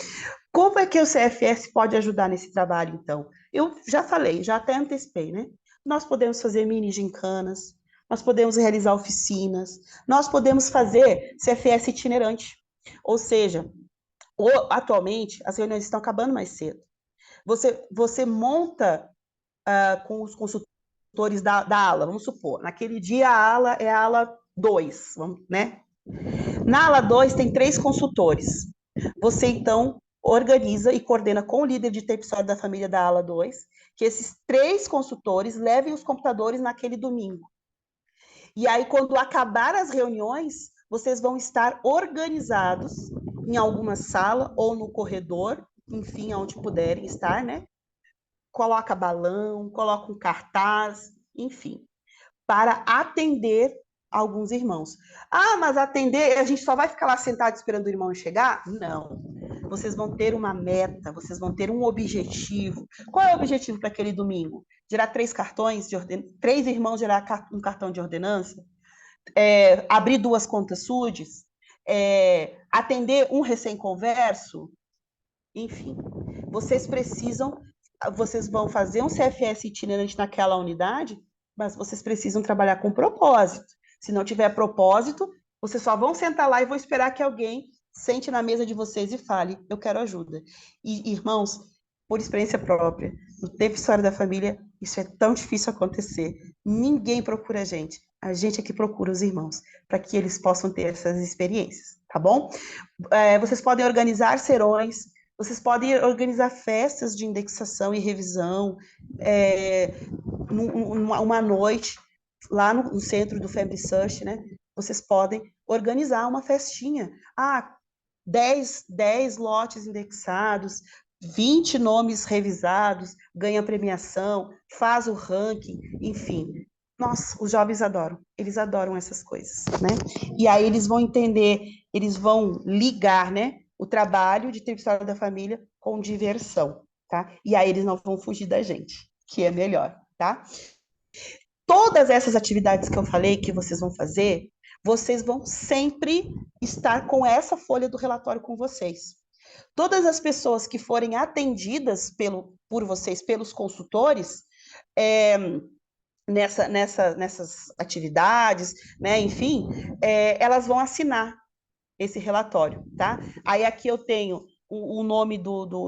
Como é que o CFS pode ajudar nesse trabalho, então? Eu já falei, já até antecipei, né? Nós podemos fazer mini gincanas, nós podemos realizar oficinas, nós podemos fazer CFS itinerante. Ou seja, atualmente, as reuniões estão acabando mais cedo. Você monta com os consultores da ala, vamos supor, naquele dia a ala é a ala 2, né? Na ala 2 tem 3 consultores. Você, então, organiza e coordena com o líder de tempo e história da família da ala 2, que esses 3 consultores levem os computadores naquele domingo. E aí, quando acabar as reuniões, vocês vão estar organizados em alguma sala ou no corredor, enfim, onde puderem estar, né? Coloca balão, coloca um cartaz, enfim, para atender alguns irmãos. Ah, mas atender, a gente só vai ficar lá sentado esperando o irmão chegar? Não. Vocês vão ter uma meta, vocês vão ter um objetivo. Qual é o objetivo para aquele domingo? Gerar 3 cartões de 3 irmãos gerar um cartão de ordenança? Abrir 2 contas SUDs? Atender um recém-converso? Enfim, vocês vão fazer um CFS itinerante naquela unidade, mas vocês precisam trabalhar com propósito. Se não tiver propósito, vocês só vão sentar lá e vão esperar que alguém sente na mesa de vocês e fale, eu quero ajuda. E, irmãos, por experiência própria, no tempo história da família, isso é tão difícil acontecer. Ninguém procura a gente é que procura os irmãos, para que eles possam ter essas experiências, tá bom? Vocês podem organizar serões, vocês podem organizar festas de indexação e revisão, uma noite, lá no centro do Family Search, né? Vocês podem organizar uma festinha. 10 lotes indexados, 20 nomes revisados, ganha premiação, faz o ranking, enfim. Nossa, os jovens adoram, eles adoram essas coisas, né? E aí eles vão entender, eles vão ligar, né? O trabalho de ter história da família com diversão, tá? E aí eles não vão fugir da gente, que é melhor, tá? Todas essas atividades que eu falei que vocês vão fazer, vocês vão sempre estar com essa folha do relatório com vocês. Todas as pessoas que forem atendidas por vocês, pelos consultores, nessas atividades, né, enfim, elas vão assinar esse relatório, tá? Aí aqui eu tenho o nome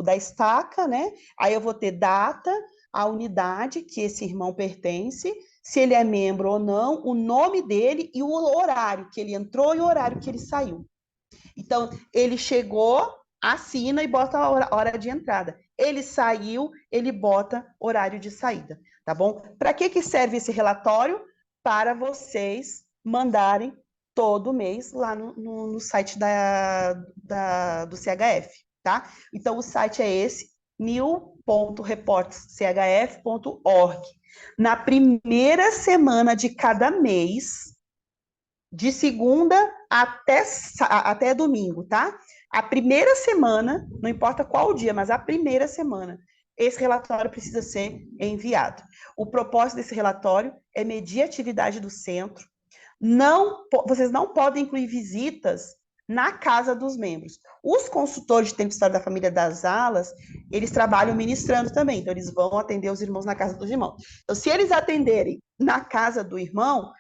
da estaca, né? Aí eu vou ter data, a unidade que esse irmão pertence, se ele é membro ou não, o nome dele e o horário que ele entrou e o horário que ele saiu. Então, ele chegou, assina e bota a hora de entrada. Ele saiu, ele bota horário de saída, tá bom? Para que serve esse relatório? Para vocês mandarem todo mês lá no site do CHF, tá? Então, o site é esse, new.reportschf.org. Na primeira semana de cada mês, de segunda até domingo, tá? A primeira semana, não importa qual dia, mas a primeira semana, esse relatório precisa ser enviado. O propósito desse relatório é medir a atividade do centro. Vocês não podem incluir visitas na casa dos membros. Os consultores de tempo e história da família das alas, eles trabalham ministrando também, então eles vão atender os irmãos na casa dos irmãos. Então, se eles atenderem na casa do irmão,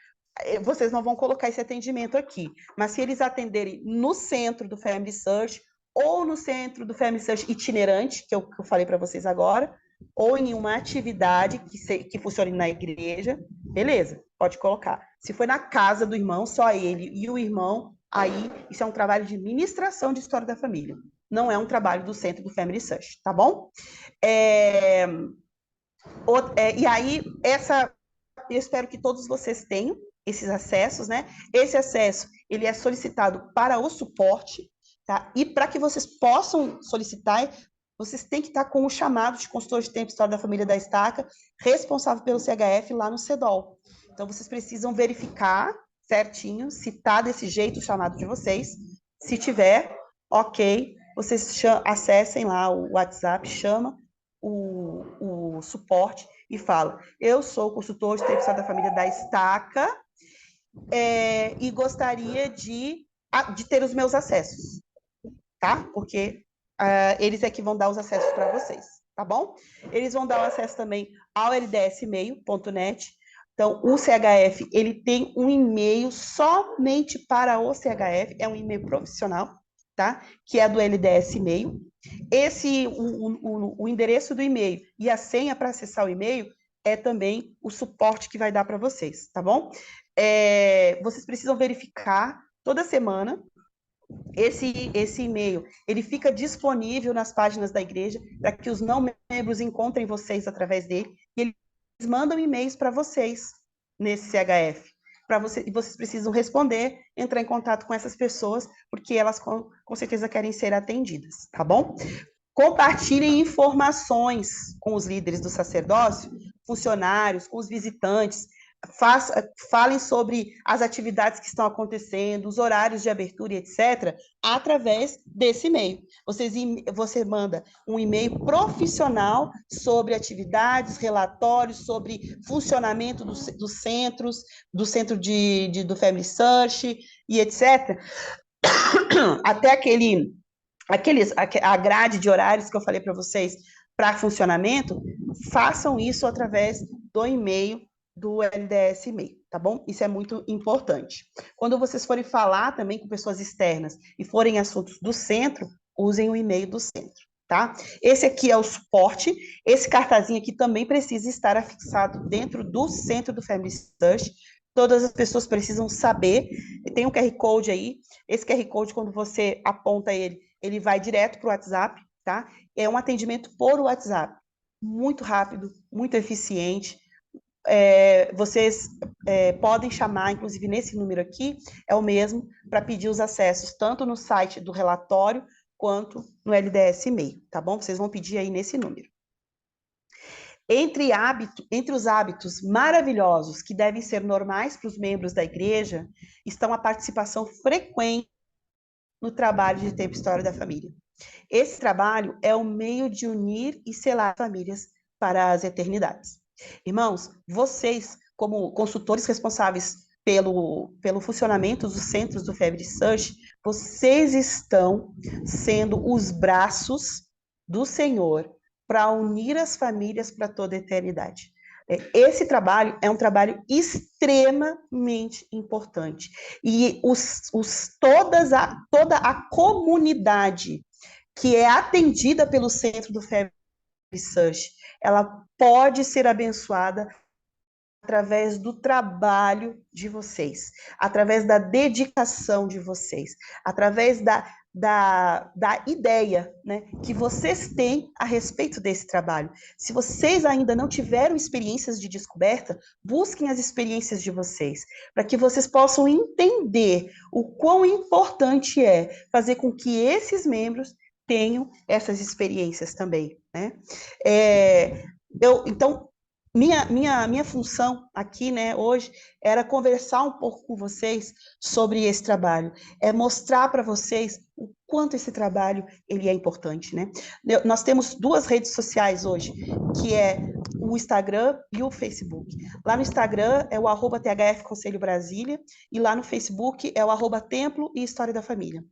vocês não vão colocar esse atendimento aqui, mas se eles atenderem no centro do Family Search ou no centro do Family Search itinerante, que eu falei para vocês agora, ou em uma atividade que funcione na igreja, beleza, pode colocar. Se foi na casa do irmão, só ele e o irmão, aí isso é um trabalho de ministração de história da família, não é um trabalho do centro do Family Search, tá bom? E aí, eu espero que todos vocês tenham esses acessos, né? Esse acesso, ele é solicitado para o suporte, tá? E para que vocês possam solicitar, vocês têm que estar com o chamado de consultor de tempo e história da família da Estaca, responsável pelo CHF lá no CEDOL. Então, vocês precisam verificar certinho se está desse jeito o chamado de vocês. Se tiver, ok, vocês acessem lá o WhatsApp, chama o suporte e fala: eu sou consultor de tempo e história da família da Estaca e gostaria de ter os meus acessos, tá? Porque eles é que vão dar os acessos para vocês, tá bom? Eles vão dar o acesso também ao ldsemail.net. Então, o CHF, ele tem um e-mail somente para o CHF, é um e-mail profissional, tá? Que é do LDS e-mail. O endereço do e-mail e a senha para acessar o e-mail é também o suporte que vai dar para vocês, tá bom? Vocês precisam verificar toda semana esse e-mail, ele fica disponível nas páginas da igreja para que os não membros encontrem vocês através dele, e eles mandam e-mails para vocês nesse CHF, e vocês precisam responder, entrar em contato com essas pessoas, porque elas com certeza querem ser atendidas, tá bom? Compartilhem informações com os líderes do sacerdócio, funcionários, com os visitantes, falem sobre as atividades que estão acontecendo, os horários de abertura e etc., através desse e-mail. Você manda um e-mail profissional sobre atividades, relatórios, sobre funcionamento dos centros, do centro do Family Search e etc., até a grade de horários que eu falei para vocês para funcionamento, façam isso através do e-mail do LDS e-mail, tá bom? Isso é muito importante. Quando vocês forem falar também com pessoas externas e forem assuntos do centro, usem o e-mail do centro, tá? Esse aqui é o suporte, esse cartazinho aqui também precisa estar afixado dentro do centro do Family Search. Todas as pessoas precisam saber, tem um QR Code aí, esse QR Code, quando você aponta ele vai direto para o WhatsApp, tá? É um atendimento por WhatsApp, muito rápido, muito eficiente. Vocês podem chamar, inclusive nesse número aqui, é o mesmo, para pedir os acessos, tanto no site do relatório, quanto no LDS e-mail, tá bom? Vocês vão pedir aí nesse número. Entre os hábitos maravilhosos que devem ser normais para os membros da igreja, estão a participação frequente no trabalho de tempo e história da família. Esse trabalho é o meio de unir e selar famílias para as eternidades. Irmãos, vocês, como consultores responsáveis pelo funcionamento dos centros do Family Search, vocês estão sendo os braços do Senhor para unir as famílias para toda a eternidade. Esse trabalho é um trabalho extremamente importante. E toda a comunidade que é atendida pelo Centro do Family Search, ela pode ser abençoada através do trabalho de vocês, através da dedicação de vocês, através da ideia, né, que vocês têm a respeito desse trabalho. Se vocês ainda não tiveram experiências de descoberta, busquem as experiências de vocês, para que vocês possam entender o quão importante é fazer com que esses membros tenham essas experiências também, né? Então, minha função aqui, né, hoje, era conversar um pouco com vocês sobre esse trabalho, mostrar para vocês o quanto esse trabalho ele é importante, né? Nós temos duas redes sociais hoje, que é o Instagram e o Facebook. Lá no Instagram é o @THF Conselho Brasília, e lá no Facebook é o @Templo e História da Família.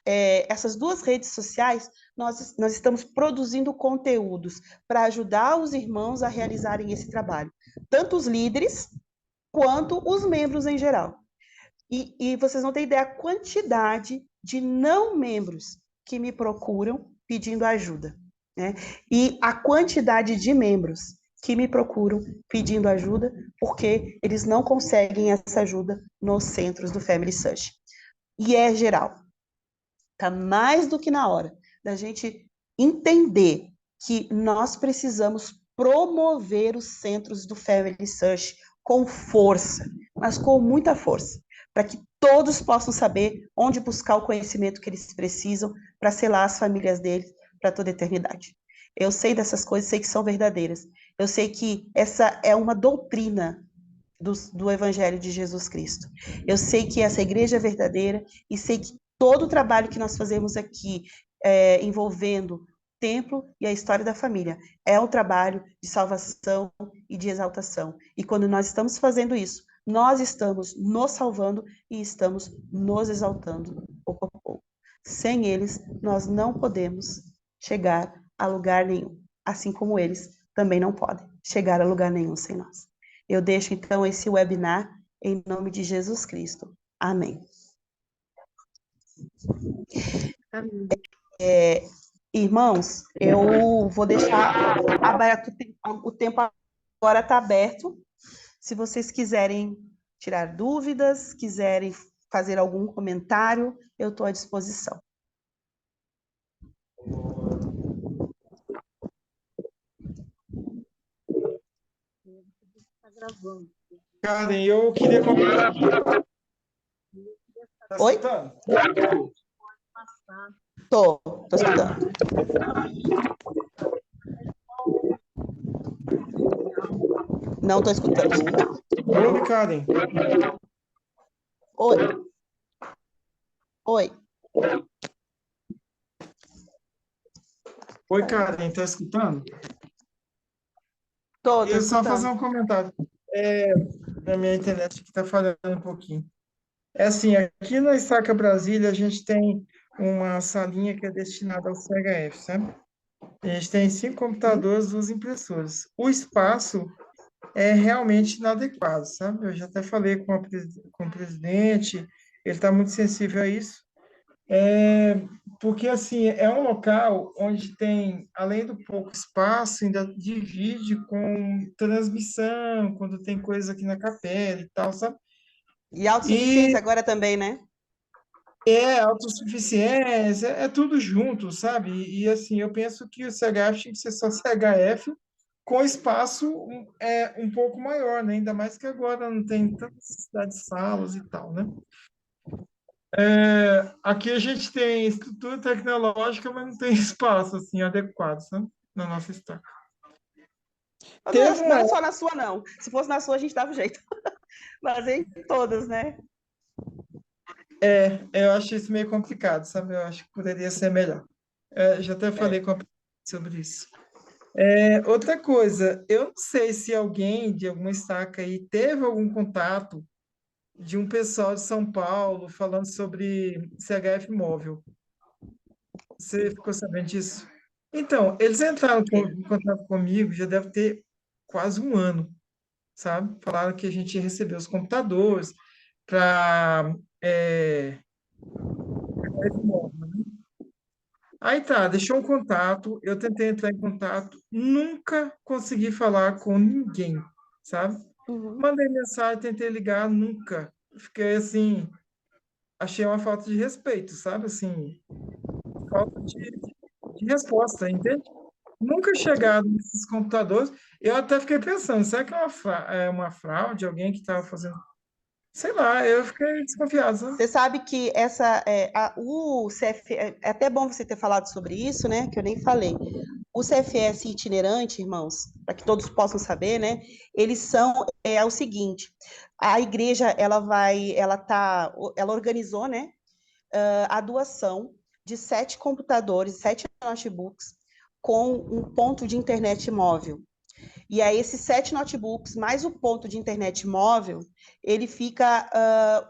Essas duas redes sociais, nós estamos produzindo conteúdos para ajudar os irmãos a realizarem esse trabalho, tanto os líderes quanto os membros em geral. E vocês não têm ideia a quantidade de não membros que me procuram pedindo ajuda, né? E a quantidade de membros que me procuram pedindo ajuda porque eles não conseguem essa ajuda nos centros do Family Search. E é geral. Está mais do que na hora da gente entender que nós precisamos promover os centros do Family Search com força, mas com muita força, para que todos possam saber onde buscar o conhecimento que eles precisam para selar as famílias deles para toda a eternidade. Eu sei dessas coisas, sei que são verdadeiras. Eu sei que essa é uma doutrina do Evangelho de Jesus Cristo. Eu sei que essa igreja é verdadeira e sei que todo o trabalho que nós fazemos aqui, envolvendo o templo e a história da família, é um trabalho de salvação e de exaltação. E quando nós estamos fazendo isso, nós estamos nos salvando e estamos nos exaltando pouco a pouco. Sem eles, nós não podemos chegar a lugar nenhum, assim como eles também não podem chegar a lugar nenhum sem nós. Eu deixo, então, esse webinar em nome de Jesus Cristo. Amém. Amém. Irmãos, eu vou deixar aberto, o tempo agora está aberto. Se vocês quiserem tirar dúvidas, quiserem fazer algum comentário, eu estou à disposição. Está gravando. Karen, eu queria comentar. Tá Oi? escutando? Estou escutando. Não estou escutando. Oi, Karen. Oi. Oi. Oi, Karen, tá escutando? Estou Eu só fazer escutando. um comentário. Na minha internet que tá falhando um pouquinho. É assim, aqui na Estaca Brasília, a gente tem uma salinha que é destinada ao CHF, sabe? A gente tem 5 computadores, 2 impressoras. O espaço é realmente inadequado, sabe? Eu já até falei com o presidente, ele está muito sensível a isso. Porque, assim, é um local onde tem, além do pouco espaço, ainda divide com transmissão, quando tem coisa aqui na capela e tal, sabe? E autossuficiência E agora também, né? é autossuficiência, é tudo junto, sabe? Assim, eu penso que o CHF tinha que ser só CHF com espaço um pouco maior, né? Ainda mais que agora não tem tanta necessidade de salas e tal, né? Aqui a gente tem estrutura tecnológica, mas não tem espaço assim adequado, sabe? Na nossa estaca. Teve Não uma é só na sua, não. Se fosse na sua, a gente dava um jeito. Mas em todas, né? eu acho isso meio complicado, sabe? Eu acho que poderia ser melhor. Já até falei com a sobre isso. Outra coisa, eu não sei se alguém de alguma estaca aí teve algum contato de um pessoal de São Paulo falando sobre CHF móvel. Você ficou sabendo disso? Então, eles entraram em contato comigo, já deve ter quase um ano, sabe? Falaram que a gente ia receber os computadores para. Aí tá, deixou um contato, eu tentei entrar em contato, nunca consegui falar com ninguém, sabe? Uhum. Mandei mensagem, tentei ligar, nunca. Fiquei assim, achei uma falta de respeito, sabe? Assim, falta de resposta, entende? Nunca chegaram nesses computadores. Eu até fiquei pensando, será que é uma fraude, alguém que estava fazendo. Sei lá, eu fiquei desconfiado, sabe? Você sabe que o CF, é até bom você ter falado sobre isso, né? Que eu nem falei. O CFS itinerante, irmãos, para que todos possam saber, né? Eles são o seguinte: a igreja ela organizou, né? A doação de 7 computadores, 7 notebooks com um ponto de internet móvel. E aí, esses 7 notebooks, mais o ponto de internet móvel, ele fica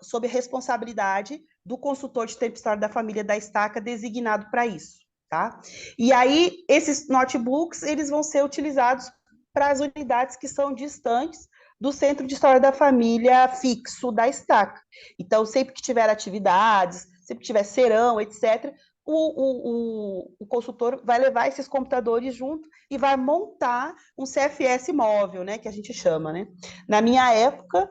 sob a responsabilidade do consultor de tempo e história da família da Estaca, designado para isso, tá? E aí, esses notebooks, eles vão ser utilizados para as unidades que são distantes do Centro de História da Família fixo da Estaca. Então, sempre que tiver atividades, sempre que tiver serão, etc., o consultor vai levar esses computadores junto e vai montar um CFS móvel, né, que a gente chama, né? Na minha época,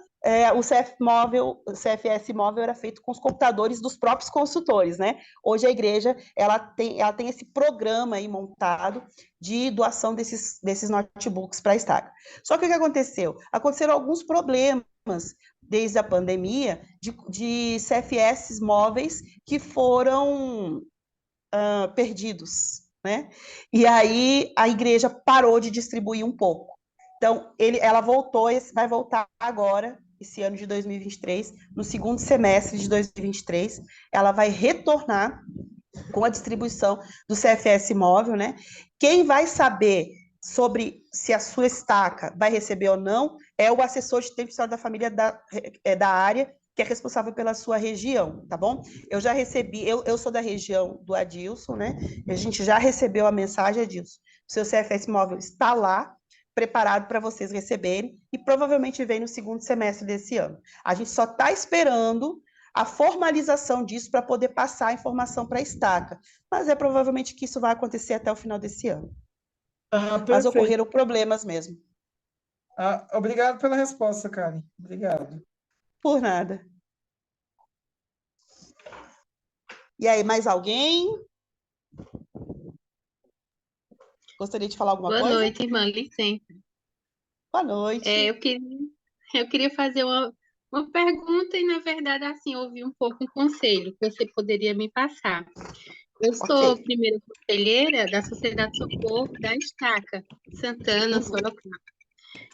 o CFS móvel era feito com os computadores dos próprios consultores, né? Hoje a igreja ela tem esse programa aí montado de doação desses notebooks para a Estaca. Só que o que aconteceu? Aconteceram alguns problemas desde a pandemia de CFS móveis que foram perdidos. né? E aí a igreja parou de distribuir um pouco. Então, ela voltou, vai voltar agora, esse ano de 2023, no segundo semestre de 2023, ela vai retornar com a distribuição do CFS móvel, né? Quem vai saber sobre se a sua estaca vai receber ou não é o assessor de tempo e história da família da área, que é responsável pela sua região, tá bom? Eu já recebi, eu sou da região do Adilson, né? A gente já recebeu a mensagem, Adilson. O seu CFS móvel está lá, preparado para vocês receberem, e provavelmente vem no segundo semestre desse ano. A gente só está esperando a formalização disso para poder passar a informação para a estaca. Mas é provavelmente que isso vai acontecer até o final desse ano. Ah, Mas perfeito. ocorreram problemas mesmo. Obrigado pela resposta, Karen. Obrigado. Por nada. E aí, mais alguém? Gostaria de falar alguma Boa coisa? noite, irmã, licença. Boa noite. Eu queria fazer uma pergunta e, na verdade, assim, ouvir um pouco um conselho que você poderia me passar. Eu sou Ok. primeira conselheira da Sociedade Socorro da Estaca, Santana, Uhum. Sorocaba.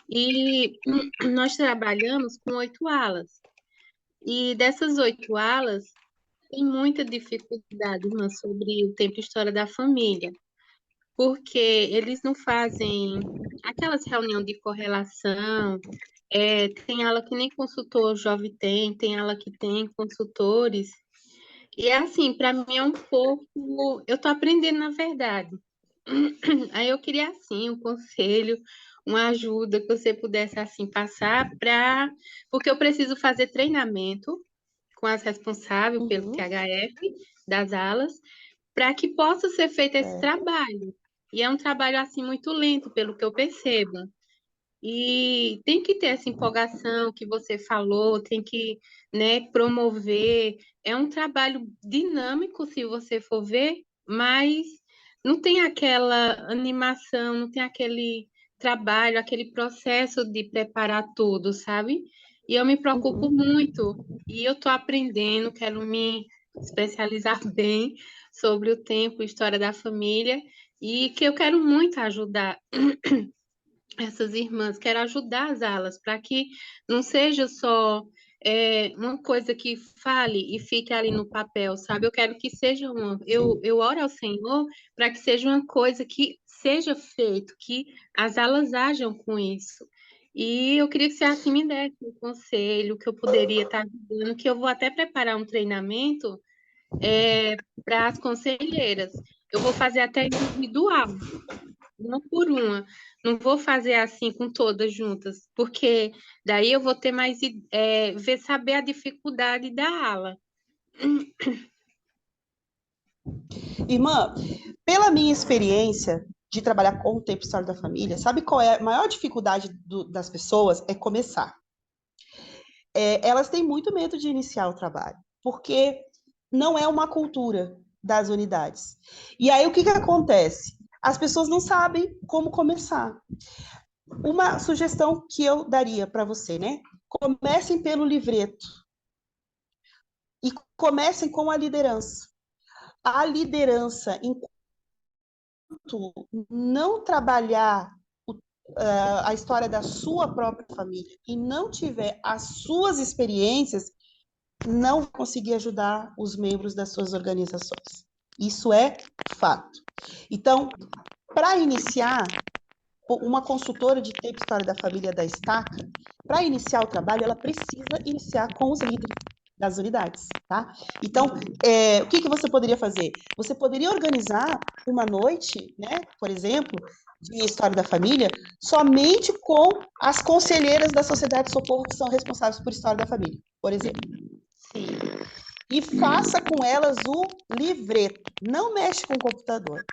E nós trabalhamos com 8 alas. E dessas 8 alas, tem muita dificuldade, irmã, sobre o tempo e história da família, porque eles não fazem aquelas reuniões de correlação. Tem ala que nem consultor jovem tem ala que tem consultores. E é assim, para mim é um pouco. Eu estou aprendendo, na verdade. Aí eu queria, assim, um conselho, uma ajuda que você pudesse, assim, passar para. Porque eu preciso fazer treinamento com as responsáveis pelo Uhum. THF das alas, para que possa ser feito esse Certo. trabalho. E é um trabalho, assim, muito lento, pelo que eu percebo. E tem que ter essa empolgação que você falou, tem que, né, promover. É um trabalho dinâmico, se você for ver, mas não tem aquela animação, não tem aquele trabalho, aquele processo de preparar tudo, sabe? E eu me preocupo Uhum. muito. E eu estou aprendendo, quero me especializar bem sobre o tempo, história da família, e que eu quero muito ajudar essas irmãs, quero ajudar as alas para que não seja só uma coisa que fale e fique ali no papel, sabe? Eu quero que seja eu oro ao Senhor para que seja uma coisa que seja feito, que as alas ajam com isso. E eu queria que você assim me desse um conselho que eu poderia estar ajudando, que eu vou até preparar um treinamento para as conselheiras. Eu vou fazer até individual, uma por uma. Não vou fazer assim com todas juntas, porque daí eu vou ter mais saber a dificuldade da ala. Irmã, pela minha experiência de trabalhar com o tempo e história da família, sabe qual é a maior dificuldade das pessoas? É começar. Elas têm muito medo de iniciar o trabalho, porque não é uma cultura das unidades. E aí o que acontece? As pessoas não sabem como começar. Uma sugestão que eu daria para você, né? Comecem pelo livreto e comecem com a liderança. A liderança, enquanto não trabalhar a história da sua própria família e não tiver as suas experiências, não vai conseguir ajudar os membros das suas organizações. Isso é fato. Então, para iniciar, uma consultora de tempo e história da família da Estaca, para iniciar o trabalho, ela precisa iniciar com os líderes das unidades, tá? Então, o que você poderia fazer? Você poderia organizar uma noite, né, por exemplo, de história da família, somente com as conselheiras da Sociedade de Socorro que são responsáveis por história da família, por exemplo. Sim. E faça com elas o livreto. Não mexe com o computador.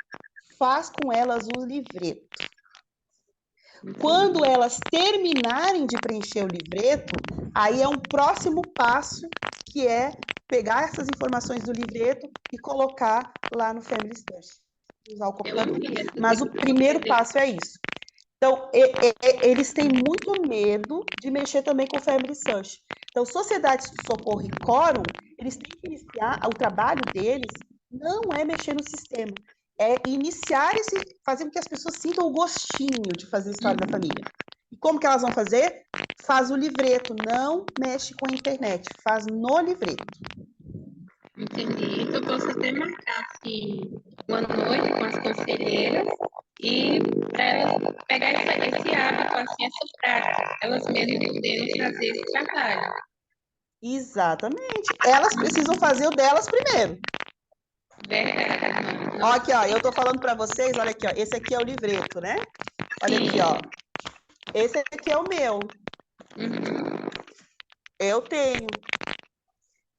Faz com elas o livreto. Quando elas terminarem de preencher o livreto, aí é um próximo passo, que é pegar essas informações do livreto e colocar lá no Family Study, usar o computador. Mas o primeiro passo é isso. Então, eles têm muito medo de mexer também com o Family Search. Então, sociedades de socorro e quórum, eles têm que iniciar, o trabalho deles não é mexer no sistema, é iniciar fazer com que as pessoas sintam o gostinho de fazer história da família. E como que elas vão fazer? Faz o livreto, não mexe com a internet, faz no livreto. Entendi. Então, posso até marcar assim, uma noite com as conselheiras e para elas pegar esse hábito, assim, essa prática, elas mesmas poderem fazer esse trabalho. Exatamente. Elas precisam fazer o delas primeiro. Verdade. Ó, aqui, ó, eu tô falando para vocês, olha aqui, ó, esse aqui é o livreto, né? Olha Sim. aqui, ó. Esse aqui é o meu. Uhum. Eu tenho.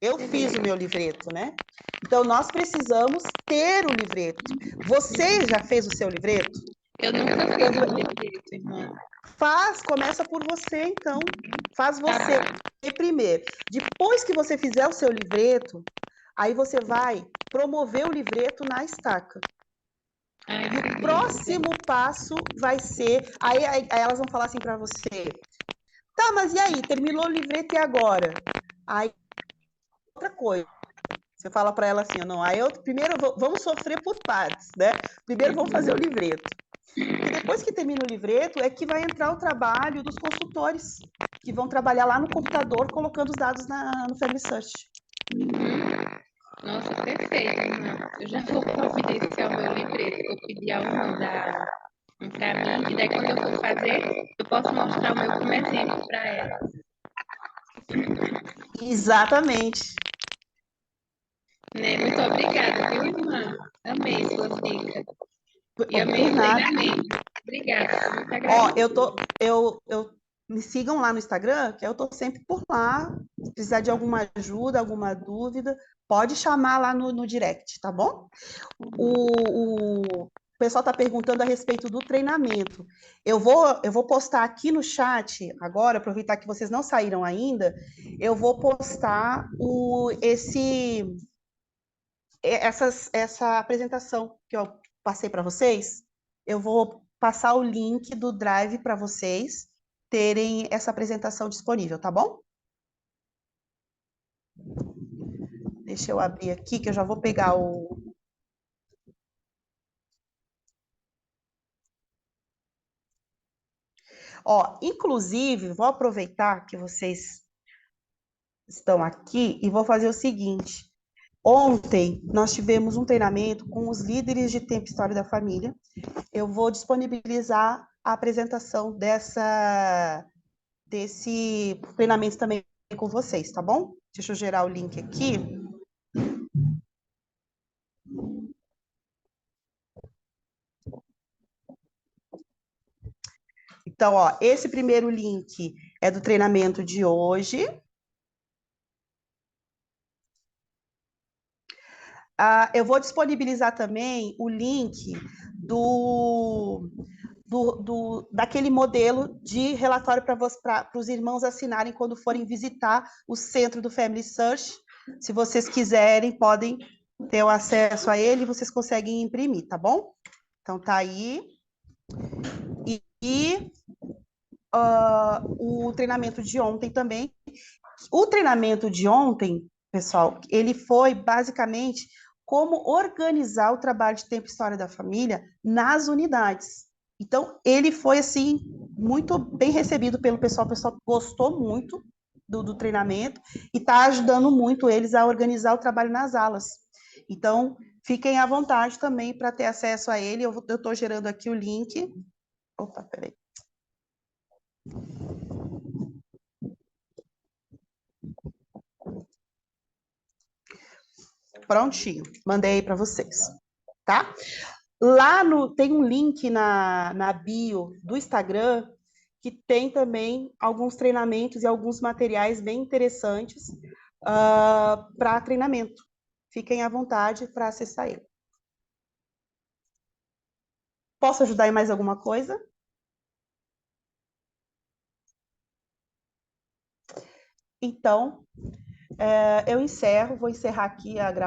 Eu fiz o meu livreto, né? Então, nós precisamos ter o livreto. Você já fez o seu livreto? Eu nunca fiz o livreto, irmã. Começa por você, então. Faz você primeiro. Depois que você fizer o seu livreto, aí você vai promover o livreto na estaca. E o próximo passo vai ser... Aí elas vão falar assim para você, tá, mas e aí? Terminou o livreto e agora? Aí, outra coisa. Você fala para ela assim, não, aí primeiro vamos sofrer por partes, né? Primeiro vamos fazer o livreto. Porque depois que termina o livreto, é que vai entrar o trabalho dos consultores, que vão trabalhar lá no computador, colocando os dados no Family Search. Nossa, perfeito, irmã. Eu já vou providenciar o meu livreto, vou pedir a uma da para mim, e daí quando eu for fazer, eu posso mostrar o meu como exemplo para ela. Exatamente. Né? Muito obrigada, viu, irmã? Amei suas dicas. E amei Por o nada. treinamento. Obrigada, muito Ó, agradecida. me sigam lá no Instagram, que eu tô sempre por lá. Se precisar de alguma ajuda, alguma dúvida, pode chamar lá no direct, tá bom? O pessoal está perguntando a respeito do treinamento. Eu vou postar aqui no chat agora, aproveitar que vocês não saíram ainda, eu vou postar essa apresentação que eu passei para vocês. Eu vou passar o link do Drive para vocês terem essa apresentação disponível, tá bom? Deixa eu abrir aqui, que eu já vou pegar o... Ó, inclusive, vou aproveitar que vocês estão aqui e vou fazer o seguinte. Ontem, nós tivemos um treinamento com os líderes de tempo e história da família. Eu vou disponibilizar a apresentação desse treinamento também com vocês, tá bom? Deixa eu gerar o link aqui. Então, ó, esse primeiro link é do treinamento de hoje. Eu vou disponibilizar também o link daquele modelo de relatório para os irmãos assinarem quando forem visitar o centro do Family Search. Se vocês quiserem, podem ter o acesso a ele, vocês conseguem imprimir, tá bom? Então, tá aí. O treinamento de ontem também. O treinamento de ontem, pessoal, ele foi basicamente como organizar o trabalho de tempo e história da família nas unidades. Então, ele foi, assim, muito bem recebido pelo pessoal. O pessoal gostou muito do treinamento e está ajudando muito eles a organizar o trabalho nas alas. Então, fiquem à vontade também para ter acesso a ele. Eu estou gerando aqui o link. Opa, peraí. Prontinho, mandei aí para vocês, tá? Lá tem um link na bio do Instagram que tem também alguns treinamentos e alguns materiais bem interessantes para treinamento. Fiquem à vontade para acessar ele. Posso ajudar em mais alguma coisa? Então, eu vou encerrar aqui a gravação.